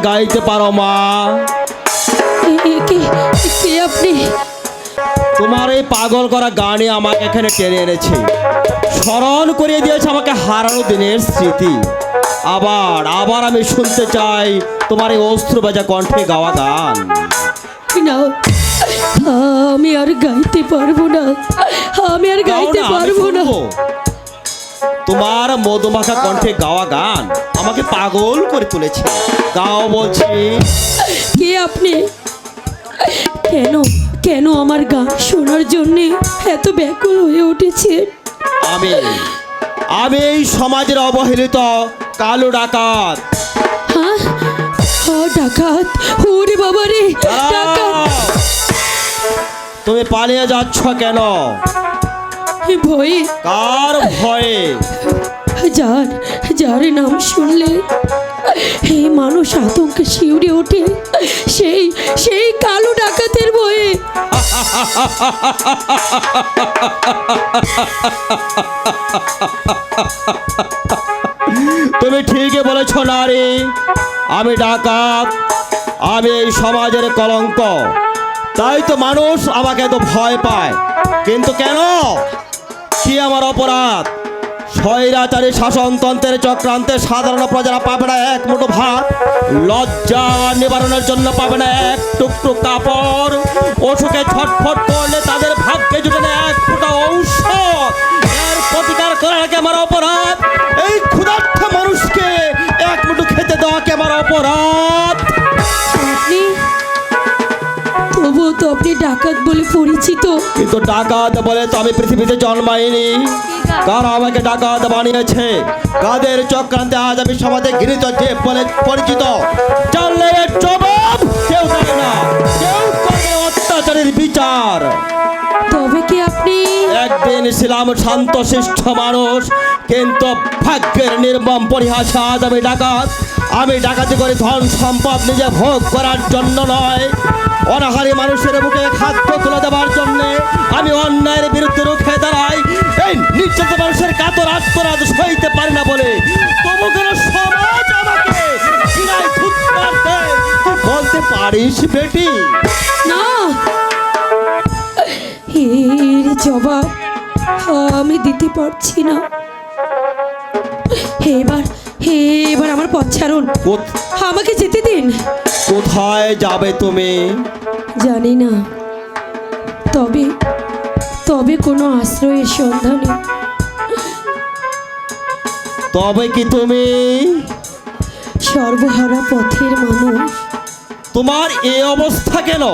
গাইতে পারো মা? কে আপনি? তোমার এই পাগল করা গানে আমাকে এখানে টেনে এনেছে, স্মরণ করিয়ে দিয়েছে আমাকে হারানো দিনের স্মৃতি। আবার আবার আমি শুনতে চাই তোমার এই অস্ত্র বাজা কণ্ঠে গাওয়া গান। না, আমি আর গাইতে পারবো না, আমি আর গাইতে গাও না, আমি পারবো না। শুনবো। তোমার মধুমাখা কণ্ঠে গাওয়া গান আমাকে পাগল করে তুলেছে। গাও বলছি। কে আপনি? কেন কেন আমার গান শোনার জন্যে এত ব্যাকুল হয়ে উঠেছে? আমি আমি এই সমাজের অবহেলিত কালো ডাকাত। হ্যাঁ, ডাকাত? ওরে বাবা রে, ডাকাত! তুমি পালিয়ে যাচ্ছ কেন? ভয়ে। কার ভয়ে? যার নাম শুনলে এই মানুষ আতঙ্কে শিউরে ওঠে, সেই কালো ডাকাতের ভয়ে। তুমি ঠিকই বলেছ নারী, আমি ডাকাত, আমি এই সমাজের কলঙ্ক। তাই তো মানুষ আমাকে এত ভয় পায়। কিন্তু কেন? কি আমার অপরাধ? স্বৈরাচারী শাসনতন্ত্রের চক্রান্তে সাধারণ প্রজারা পাবে না এক মুঠো ভাত, লজ্জা নিবারণের জন্য পাবে না এক টুকটুক কাপড়, অসুখে ছটফট করলে তাদের ভাগ্যে জুটে না এক ফোঁটা ঔষধ। এর প্রতিকার করা কি আমার অপরাধ? এই ক্ষুধার্ত মানুষকে এক মুঠো খেতে দেওয়া কি আমার অপরাধ? আপনি তবুও তো আপনি ডাকাত বলে পরিচিত। কিন্তু ডাকাত বলে তো আমি পৃথিবীতে জন্মাইনি। কারা আমাকে ডাকাত বানিয়েছে? কাদের চক্রান্তে আজ আমি সমাজে ঘৃণিত যে বলে পরিচিত? জানলে এর জবাব কেউ দেয় না, কেউ করে অত্যাচারের বিচার। তবে কি আপনি? একদিন ছিলাম শান্ত শিষ্ট মানুষ, কিন্তু ভাগ্যের নির্মম পরিহাসে আজ আমি ডাকাত। আমি ডাকাতি করে ধন সম্পদ নিজে ভোগ করার জন্য নয়, অনাহারী মানুষের বুকে খাদ্য তুলে দেওয়ার জন্য আমি অন্যায়ের বিরুদ্ধে রুখে দাঁড়াই। এই নির্যাতিত মানুষের কাতর আত্মরাজ সইতে পারি না বলে তবু কেন সমাজ আমাকে ঘৃণায় ধুৎকার দেয়? তুই বলতে পারিস বেটি? না, এর জবাব আমি দিতে পারছি না। এবার আমার পথ ছাড়ুন, আমাকে যেতে দিন। কোথায় যাবে তুমি? জানি না, তবে কোনো আশ্রয়ের সন্ধানে। তবে কি তুমি সর্বহারা পথের মানুষ? তোমার এই অবস্থা কেন?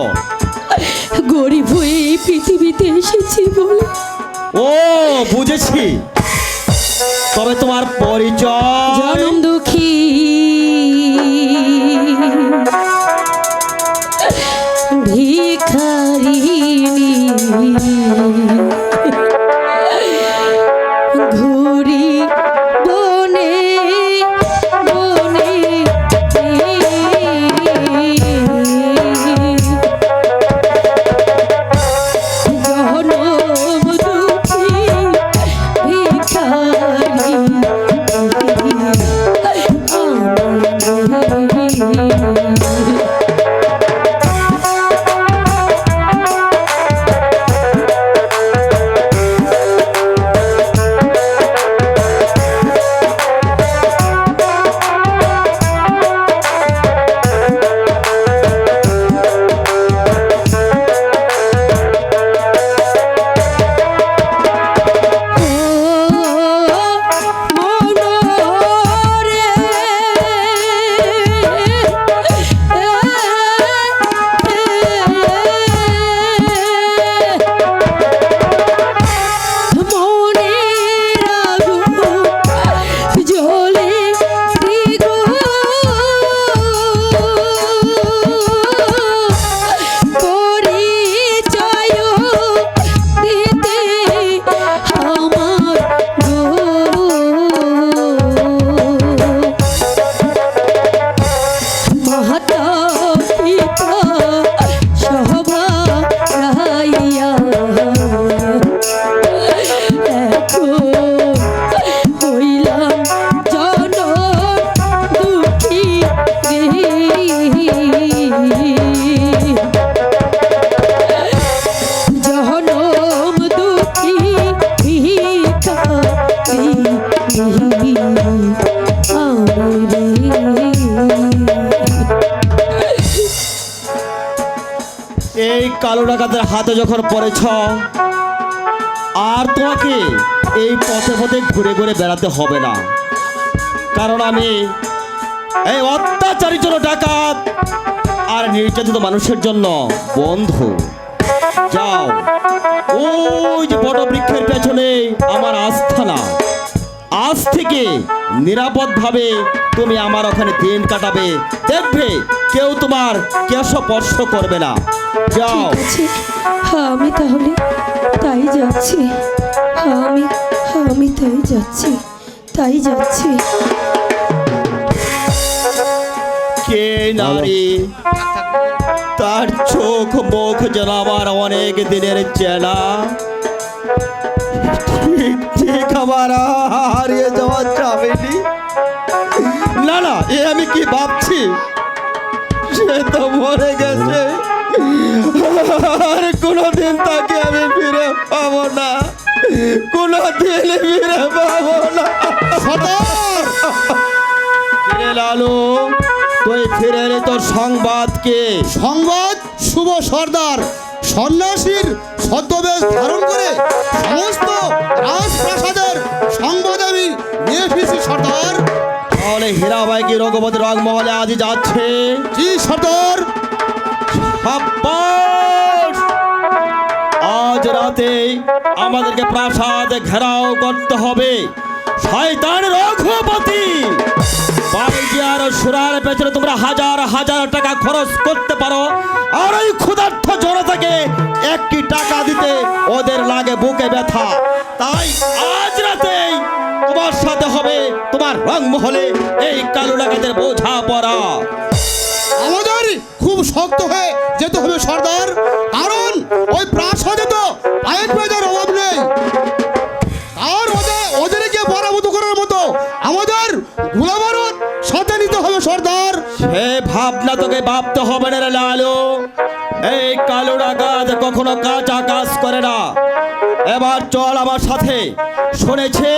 গরিব হয়ে এই পৃথিবীতে এসেছি বলে। ও বুঝেছি। তবে তোমার পরিচয়? জনম দুঃখী, ভিখারিণী, ঘুরি বনে বনে, জনম দুঃখী ভিখারি আমি। কালো ডাকাতের হাতে যখন পড়েছ, আর তোমাকে এই পথে পথে ঘুরে ঘুরে বেড়াতে হবে না, কারণ আমি এই অত্যাচারী জন্য ডাকাত আর নির্যাতিত মানুষের জন্য বন্ধু। যাও, ওই যে বটবৃক্ষের পেছনে আমার আস্থানা, আজ থেকে নিরাপদভাবে তুমি আমার ওখানে দিন কাটাবে, দেখবে কেউ তোমার কেশস্পর্শ করবে না। যাও। ঠিক আছে, আমি তাহলে তাই যাচ্ছি। আমি তাই যাচ্ছি। কে নারী, তার চোখ মুখ যেন আমার অনেক দিনের চেনা, ঠিক ঠিক আমার হারিয়ে যাওয়া চাবেনি। না না, এ আমি কি ভাবছি, সে তো মরে গেছে, আর কোনোদিন তাকে আমি ফিরে পাবো না, কোনোদিন ফিরে পাবো না। কিরে লালু, তুই ফিরে এলি, তোর সংবাদ কে? সংবাদ শুভ সর্দার সন্ন্যাসীর ছদ্মবেশ ধারণ করে সমস্ত রাজপ্রাসাদের সংবাদ আমি নিয়ে এসেছি সর্দার। তাহলে হীরাবাই কি রঘুপতি রংমহলে আজই যাচ্ছে? জি সর্দার। সাব্বাস! আজ রাতে আমাদেরকে প্রাসাদ ঘেরাও করতে হবে। শয়তান রঘুপতি, বাইজিয়ার সুরার পেছনে তোমরা হাজার হাজার টাকা খরচ করতে পারো, আর ওই ক্ষুধার্ত জনতাকে একটি টাকা দিতে ওদের লাগে বুকে ব্যথা। তাই আজ রাতেই তোমার সাথে হবে তোমার রংমহলে এই কালো ডাকাতের বোঝা পড়া। আমাদের খুব শক্ত হয়ে যেতে হবে সর্দার, কারণ ওই প্রাসাদে তো পায়ের পেজার অভাব নেই, আর ওদেরকে পরাভূত করার মতো আমাদের গোলাবারুদ সাথে নিতে হবে সর্দার। সে ভাবনা তোকে ভাবতে হবে না রে লালু, এই কালো ডাকাত কখনো কাঁচা কাজ করে না। এবার চল আমার সাথে। শুনেছে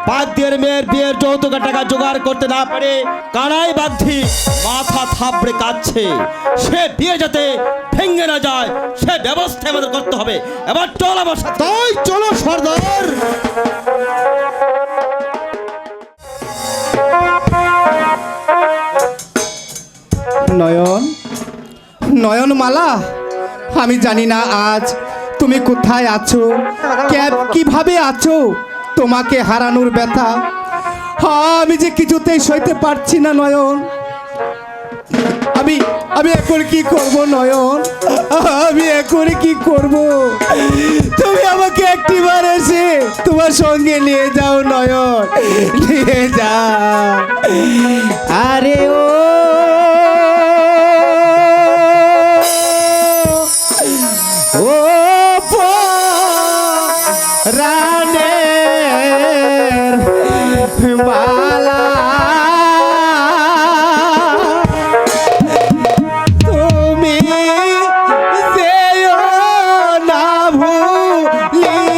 বাগদির মেয়ের বিয়ের যৌতুকের টাকা জোগাড় করতে না পারে কানাই বাগদি মাথা থাপড়ে কাঁদছে, সে বিয়ে যাতে ভেঙে না যায় সে ব্যবস্থা আমাদের করতে হবে। এবার চল আমার সাথে। তাই চলো সর্দার। নয়ন, নয়নমালা, আমি জানি না আজ তুমি কোথায় আছো, কিভাবে আছো। তোমাকে হারানোর ব্যথা আমি যে কিছুতেই সইতে পারছি না নয়ন। আমি এখন কি করব নয়ন, আমি এখন কি করব? তুমি আমাকে একটিবার এসে তোমার সঙ্গে নিয়ে যাও নয়ন, নিয়ে যাও। আরে ও রানের মালা, তুমি যেও না ভুলিয়া।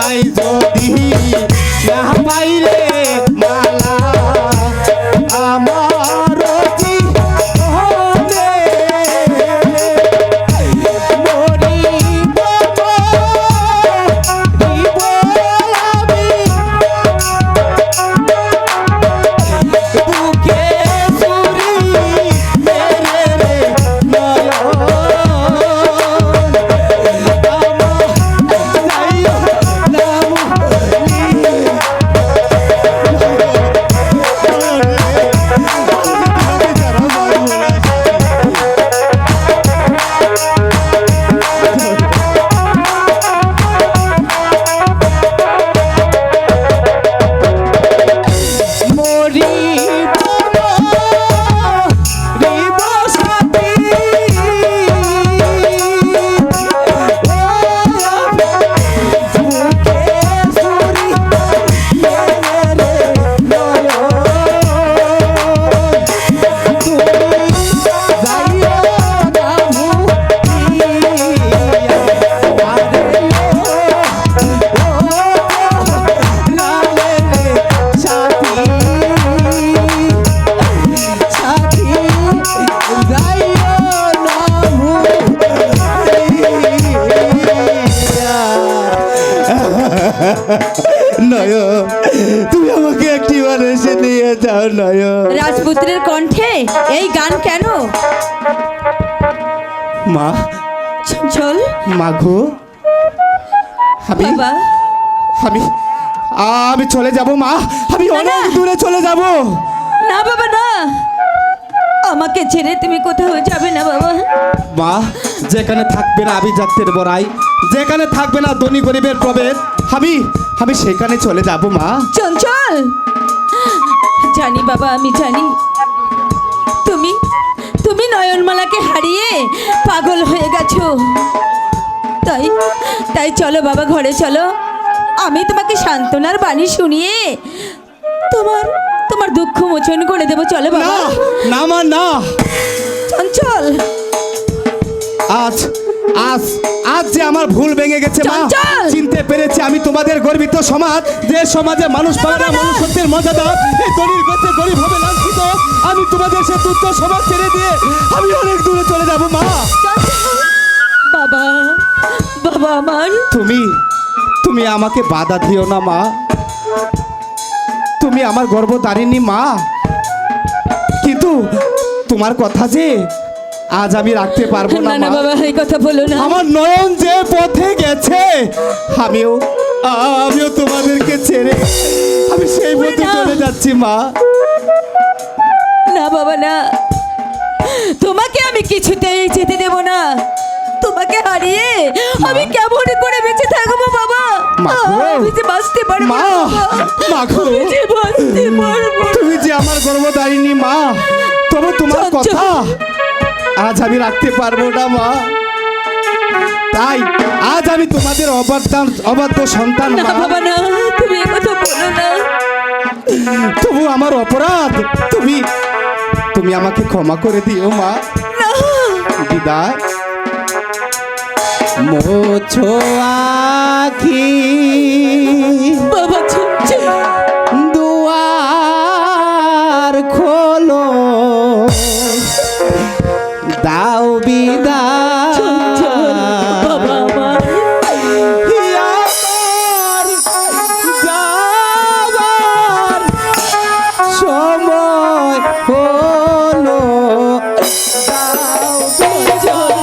তোমায় যদি না পাইলে মালা আমার জীবনে মরিব আমি বুকে ছুরি মেরে রে নয়ন নয়ন, তুমি আমাকে একটিবার এসে নিয়ে যাও নয়ন। রাজপুত্রের কণ্ঠে এই গান কেন? মা, চঞ্চল মাগো, আমি বাবা, আমি আমি চলে যাব মা, আমি না, অনেক না। দূরে চলে যাব। না বাবা না, আমাকে ছেড়ে তুমি কোথাও যাবে না বাবা। মা, যেখানে থাকবে না আভিজাত্যের বড়াই, যেখানে থাকবে না ধনী গরিবের প্রভেদ, আমি সেখানে চলে যাব মা। চঞ্চল, জানি বাবা, আমি জানি তুমি তুমি নয়নমালাকে হারিয়ে পাগল হয়ে গেছো। তাই তাই চলো বাবা, ঘরে চলো, আমি তোমাকে সান্ত্বনার বাণী শুনিয়ে তোমার তোমার দুঃখ মোচন করে দেবো। চলো না বাবা। না মা, না। চঞ্চল, আজ আজ আজ যে আমার ভুল ভেঙে গেছে মা, চঞ্চল! চিনতে পেরেছি আমি তোমাদের গর্বিত সমাজ, যে সমাজে মানুষ পাবে না মনুষ্যত্বের মর্যাদা, এই গরিব কাছে গরিব হবে লাঞ্ছিত, আমি তোমাদের সে তুচ্ছ সমাজ ছেড়ে দিয়ে আমি অনেক দূরে চলে যাব মা। বাবা, বাবা আমার, তুমি আমাকে বাধা দিও না মা, তুমি আমার গর্ভধারিণী মা, কিন্তু তোমার কথা যে আজ আমি রাখতে পারবো না না না মা। বাবা, এই কথা বলো না। আমার নয়ন যে পথে গেছে, আমিও তোমাদেরকে ছেড়ে আমি সেই পথে না। চলে যাচ্ছি মা। না বাবা না, তোমাকে আমি কিছুতেই যেতে দেব না। তোমাকে হারিয়ে আমি কেমন করে বেঁচে থাকবো বাবা? মা গো। আমি যে বাঁচতে পারবো মা, না বাবা। মা গো। আমি যে বাঁচতে পারবো না। তুমি যে আমার গর্ভধারিণী মা, তবে তোমার চঞ্চল। কথা আজ আমি রাখতে পারবো না মা। তাই আজ আমি তোমাদের অবাধ্য সন্তান না মা। বাবা না, তুমি এ কথা বলো না। তবু আমার অপরাধ, তুমি আমাকে ক্ষমা করে দিও মা। না বিদায়। মোছো আখি বাবা, চঞ্চল, দুয়ার খোলো, দাও বিদায়। চঞ্চল, বাবা আমার। আমার যাবার সময় হলো, দাও বিদায়।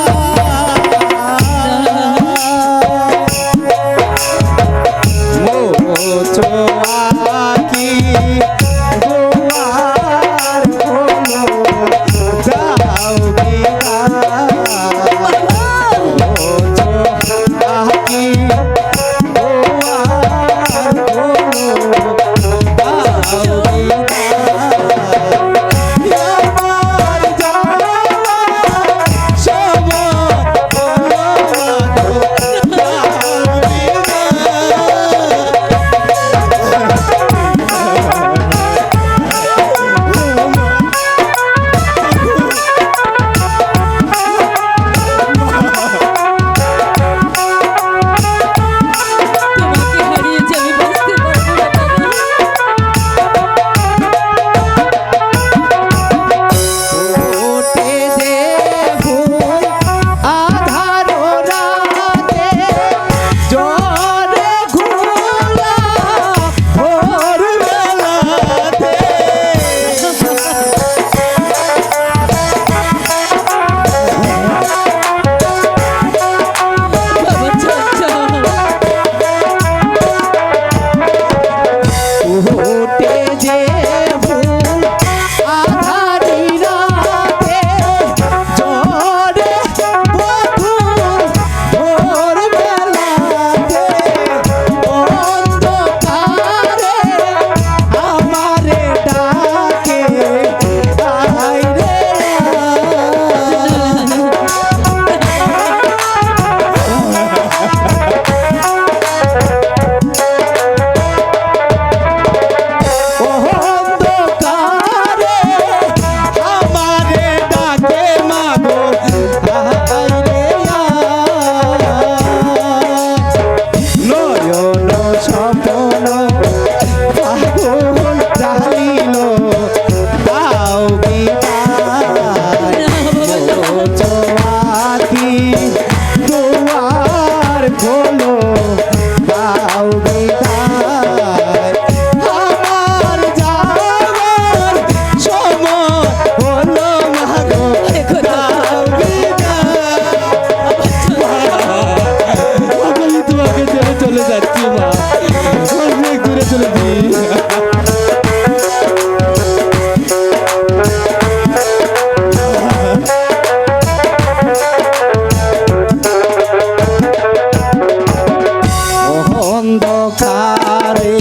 অন্ধকারে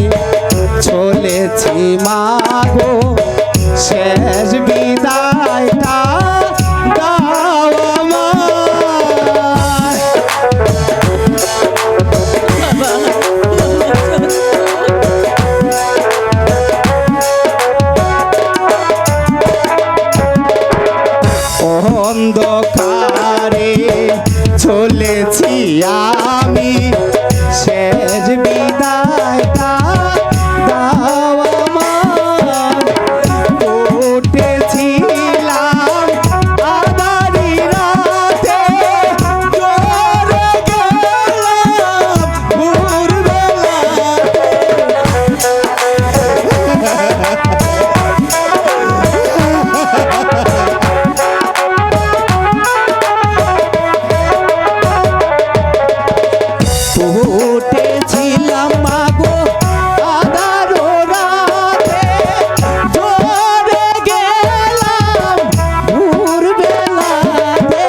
চলেছি মাগো, শেষ বিদায়টা দাও আমায়। অন্ধকারে চলেছি আমি, শেষ বিদায়টা দাও আমায়। উঠেছিলাম আঁধারি রাতে, জ্বরে গেলাম ভোরবেলাতে। উঠেছিলাম মাগো আঁধারো রাতে, জ্বরে গেলাম ভোরবেলাতে।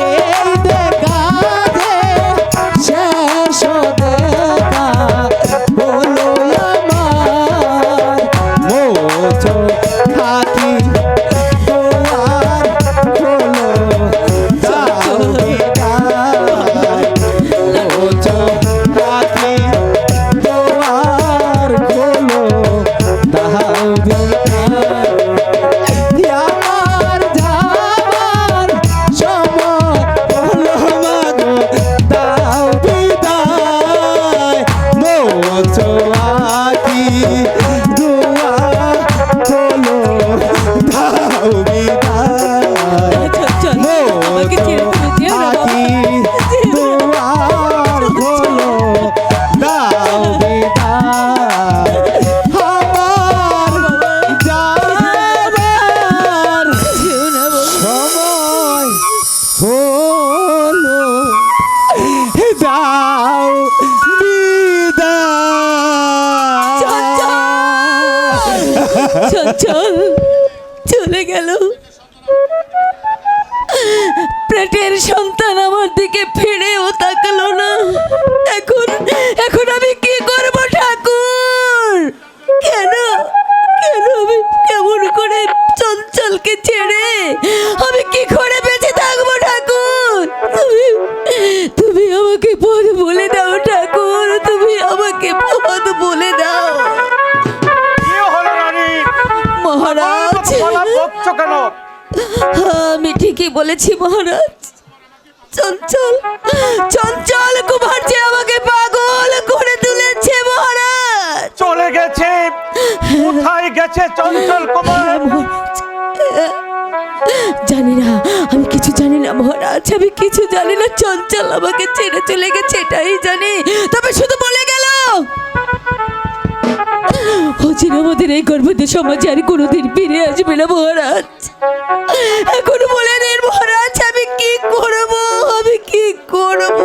এই দেখা যে শেষ দেখা বলো আমার, মোচো থাকি তোমার খোলো দাও বিদায়। মোচো থাকি তোমার খোলো দাও বিদায়। আমার যাবার সময় হলো মাগো দাও বিদায়। মোচো থাকি তোমার খোলো দাও বিদায়। আমাকে ছেড়ে তুমি যেও না বাবা। থাকি তোমার খোলো দাও বিদায়। আমার যাবার যেও না বাবা। সময় হলো দাও বিদায়। চঞ্চল চলে গেল, পেটের সন্তান আমার দিকে ফিরেও তাকালো না। এখন এখন আমি কি করব ঠাকুর? কেন কেন আমি কেমন করে চঞ্চলকে ছেড়ে আমি কি করে বেঁচে থাকবো ঠাকুর? তুমি তুমি আমাকে পথ বলে দাও ঠাকুর, তুমি আমাকে পথ বলে দাও। কি হলো রানী? মহারাজ, বলা বকছো কেন? আমি ঠিকই বলেছি মহারাজ। চঞ্চল চঞ্চল কুমার যে আমাকে পাগল করে তুলেছে মহারাজ। চলে গেছে? কোথায় গেছে চঞ্চল কুমার? জানি না, আমি কিছু জানি না মহারাজ, আমি কিছু জানি না। চঞ্চল আমাকে ছেড়ে চলে গেছে এটাই জানি, তবে শুধু বলে গেল হচ্ছে আমাদের এই গর্ভবতী সমাজে আর কোনোদিন ফিরে আসবে না মহারাজ। এখন বলে দিন মহারাজ, আমি কি করব? আমি কি করব?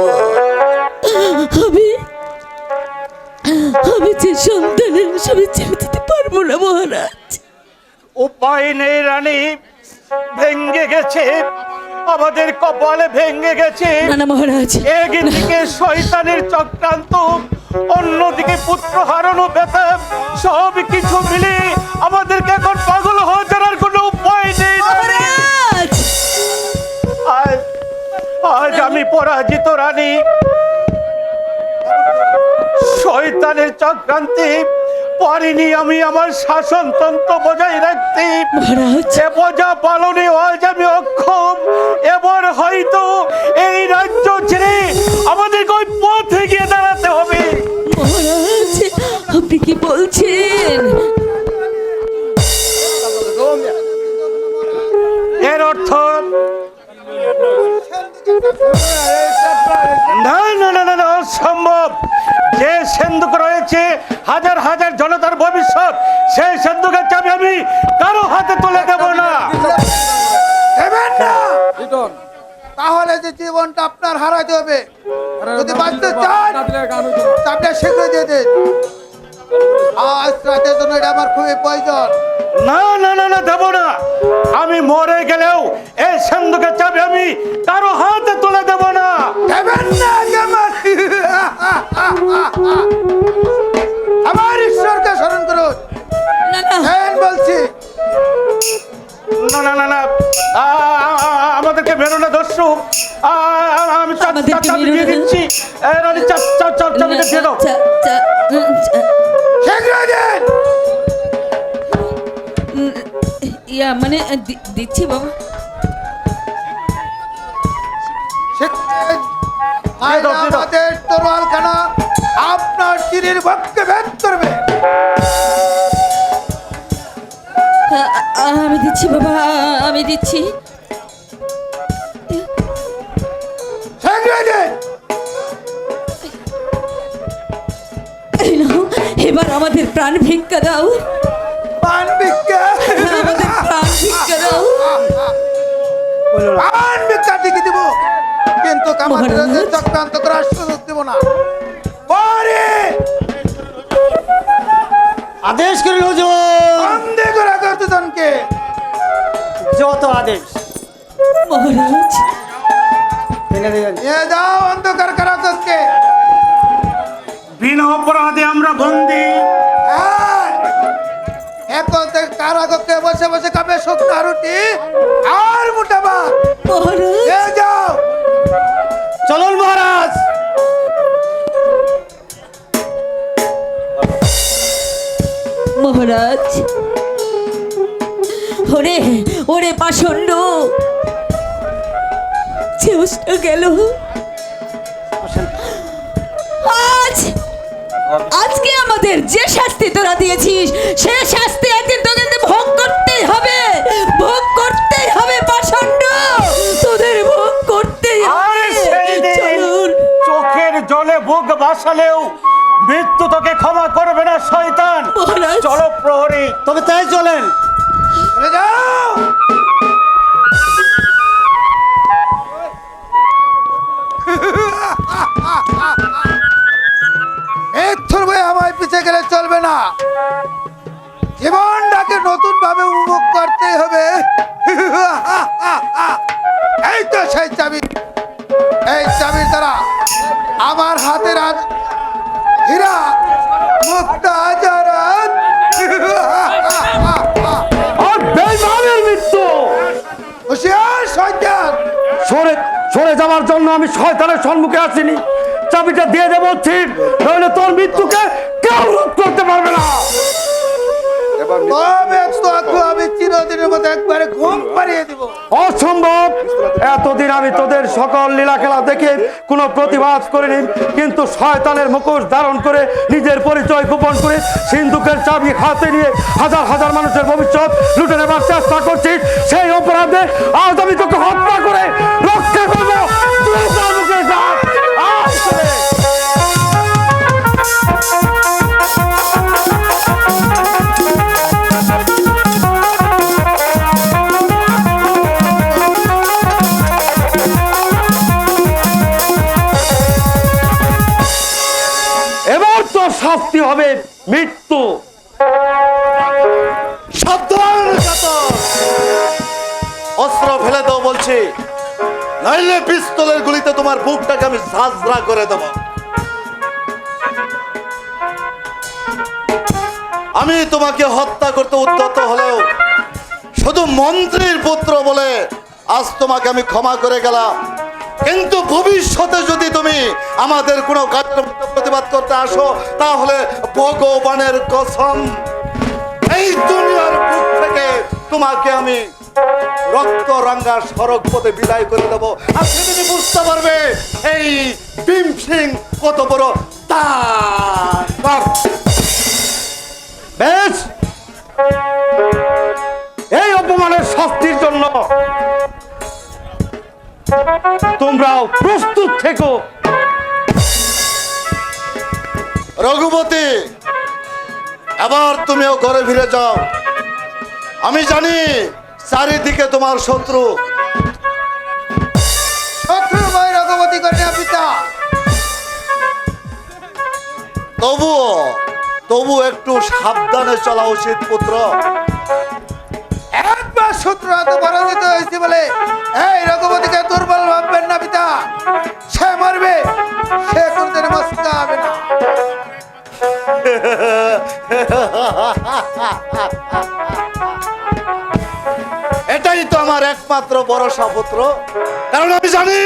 আমি যে সন্তানের সবই ছেড়ে দিতে পারবো না মহারাজ। উপায় নেই রানী, ভেঙ্গে গেছে আমাদের কপালে, ভেঙ্গে গেছে। না না মহারাজ, একদিকে শয়তানের চক্রান্ত, অন্যদিকে পুত্র হারানো ব্যথা, সব কিছু মিলে আমাদেরকে এখন পাগল হয়ে যাওয়ার কোনো উপায় নেই রানী। মহারাজ আজ আজ আমি পরাজিত রানী। শয়তানের চক্রান্তে পারিনি আমি আমার শাসনতন্ত্র বজায় রাখতে। মহারাজ এ বোঝা পালনে আজ আমি অক্ষম। এবার হয়তো এই রাজ্য ছেড়ে আমাদেরকে ওই পথে গিয়ে দাঁড়াতে হবে। মহারাজ আপনি কি বলছেন? এর অর্থ না না না না না, অসম্ভব। যে সিন্ধুক রয়েছে হাজার হাজার জনতার ভবিষ্যৎ, সেই সিন্ধুকের চাবি আমি কারো হাতে তুলে দেব না। দেবেন না, তাহলে যে জীবনটা আপনার হারাতে হবে। যদি বাঁচতে চান চাপটা শীঘ্র দিয়ে দিন। আজ রাতের জন্য এটা আমার খুবই প্রয়োজন। না না না না, দেব না। আমি মরে গেলেও এই সিন্ধুকের চাবি আমি কারো হাতে তুলে দেব না। দেবেন না আমার আমার ঈশ্বরকে স্মরণ করুন। না না হ্যাঁ বলছি, না না না না, আমাদেরকে মেরো না দস্যু। আমি আমাদেরকে চাবি মেরো দিয়ে না। দিচ্ছি। রানী চাবিটা দিয়ে দাও। শীঘ্রই দিন। ইয়া মানে দিচ্ছি বাবা। শীঘ্রই। দিয়ে দাও, দিয়ে দাও। আমাদের তরোয়ালখানা আপনার চিরির ভক্তকে ভেদ করবে। আমি দিচ্ছি বাবা, আমি দিচ্ছি। শীঘ্রই দিন। এই নাও, এবার আমাদের প্রাণ ভিক্ষা দাও, পান ভিক্ষা। আমাদের প্রাণ ভিক্ষা দাও। পান ভিক্ষা ঠিকই দিব, কিন্তু আমার মহারাজ। বিরুদ্ধে চক্রান্ত করার সুযোগ দেব না। পরে আদেশ করেন হুজুর। বন্দী করা কর্তজনকে। যত আদেশ। মহারাজ নিয়ে যাও অন্ধকার কারাগারকে। বিনা অপরাধে আমরা বন্দী। হ্যাঁ, এখন থেকে কারাগারকে বসে বসে খাবে শুকনা রুটি আর মোটা ভাত। মহারাজ নিয়ে যাও। চলুন মহারাজ। মহারাজ, ওরে ওরে পাষণ্ড, চেষ্টা গেল। আজকে আমাদের যে শাস্তি তোরা দিয়েছিস সে শাস্তি একদিন তোকে ভোগ করতেই হবে, ভোগ করতেই হবে পাষণ্ড, তোদের ভোগ করতেই আরে হবে। সেই দিন চলুন। চোখের জলে বুক ভাসালেও মৃত্যু তোকে ক্ষমা করবে না শয়তান। মহারাজ। চলো প্রহরী। তবে তাই চলেন। চলে যাও। মৃত্যুর ভয়ে আমায় পিছে গেলে চলবে না। জীবনটাকে নতুন ভাবে উপভোগ করতে হবে। এই তো সেই চাবি। এই চাবির দ্বারা আমার হাতের হীরা মুক্তা জরাত। আর বেঈমানের মৃত্যু। হুঁশিয়ার শয়তান। সরে যাওয়ার জন্য আমি শয়তানের সম্মুখে আসিনি। চাবিটা দিয়ে দেবো ঠিক, নইলে তোর মৃত্যুকে কেউ রোধ করতে পারবে না। তবে তো আমি চিরদিনের মতো একবারে ঘুম পাড়িয়ে দিব। অসম্ভব। এতদিন আমি তোদের সকল লীলা খেলা দেখে কোনো প্রতিবাদ করিনি, কিন্তু শয়তানের মুখোশ ধারণ করে নিজের পরিচয় গোপন করে সিন্ধুকের চাবি হাতে নিয়ে হাজার হাজার মানুষের ভবিষ্যৎ লুটে নেবার চেষ্টা করছিস। সেই অপরাধে আজ আমি তোকে হত্যা করে রক্ষা করবো। তুই তার মুখে যা। আজ করে। এবার তো শাস্তি হবে মৃত্যু। সাবধান কাতর। অস্ত্র ফেলে দাও বলছি, নাইলে পিস্তলের গুলিতে তোমার বুকটাকে আমি ঝাঁঝরা করে দেব। আমি তোমাকে হত্যা করতে উদ্যত হলেও শুধু মন্ত্রীর পুত্র বলে আজ তোমাকে আমি ক্ষমা করে গেলাম, কিন্তু ভবিষ্যতে যদি তুমি আমাদের কোনো কাজের মধ্যে প্রতিবাদ করতে আসো, তাহলে ভগবানের কসম এই দুনিয়ার বুক থেকে তোমাকে আমি রক্ত রাঙ্গা সড়ক পথে বিদায় করে দেবো। আর সেদিনই বুঝতে পারবে এই ভীম সিং কত বড় তার। বেশ, এই অপমানের শাস্তির জন্য তোমরাও প্রস্তুত থেকো। রঘুপতি, এবার তুমিও ঘরে ফিরে যাও। আমি জানি চারিদিকে তোমার শত্রু। শত্রুর ভয় রঘুপতি করে না পিতা। তবুও তবু একটু সাবধানে চলা উচিত পুত্র। একবার শত্রু হাতে পরাজিত হয়েছে বলে এই রঘুপতিকে দুর্বল ভাববেন না পিতা। সে মরবে, সে কোনদিন মস্কা হবে না। এটাই তো আমার একমাত্র ভরসা পুত্র, কারণ আমি জানি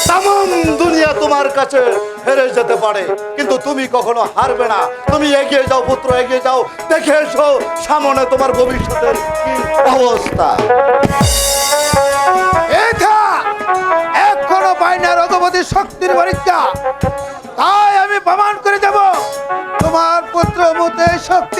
তামাম দুনিয়া তোমার কাছে হেরে যেতে পারে, কিন্তু তুমি কখনো হারবে না। তুমি এগিয়ে যাও পুত্র, এগিয়ে যাও, দেখে এসো সামনে তোমার ভবিষ্যতের কি অবস্থা। এটা এখনো পাই না রঘুপতির শক্তির পরীক্ষা, তাই আমি প্রমাণ করে যাব তোমার পুত্র মতে শক্তি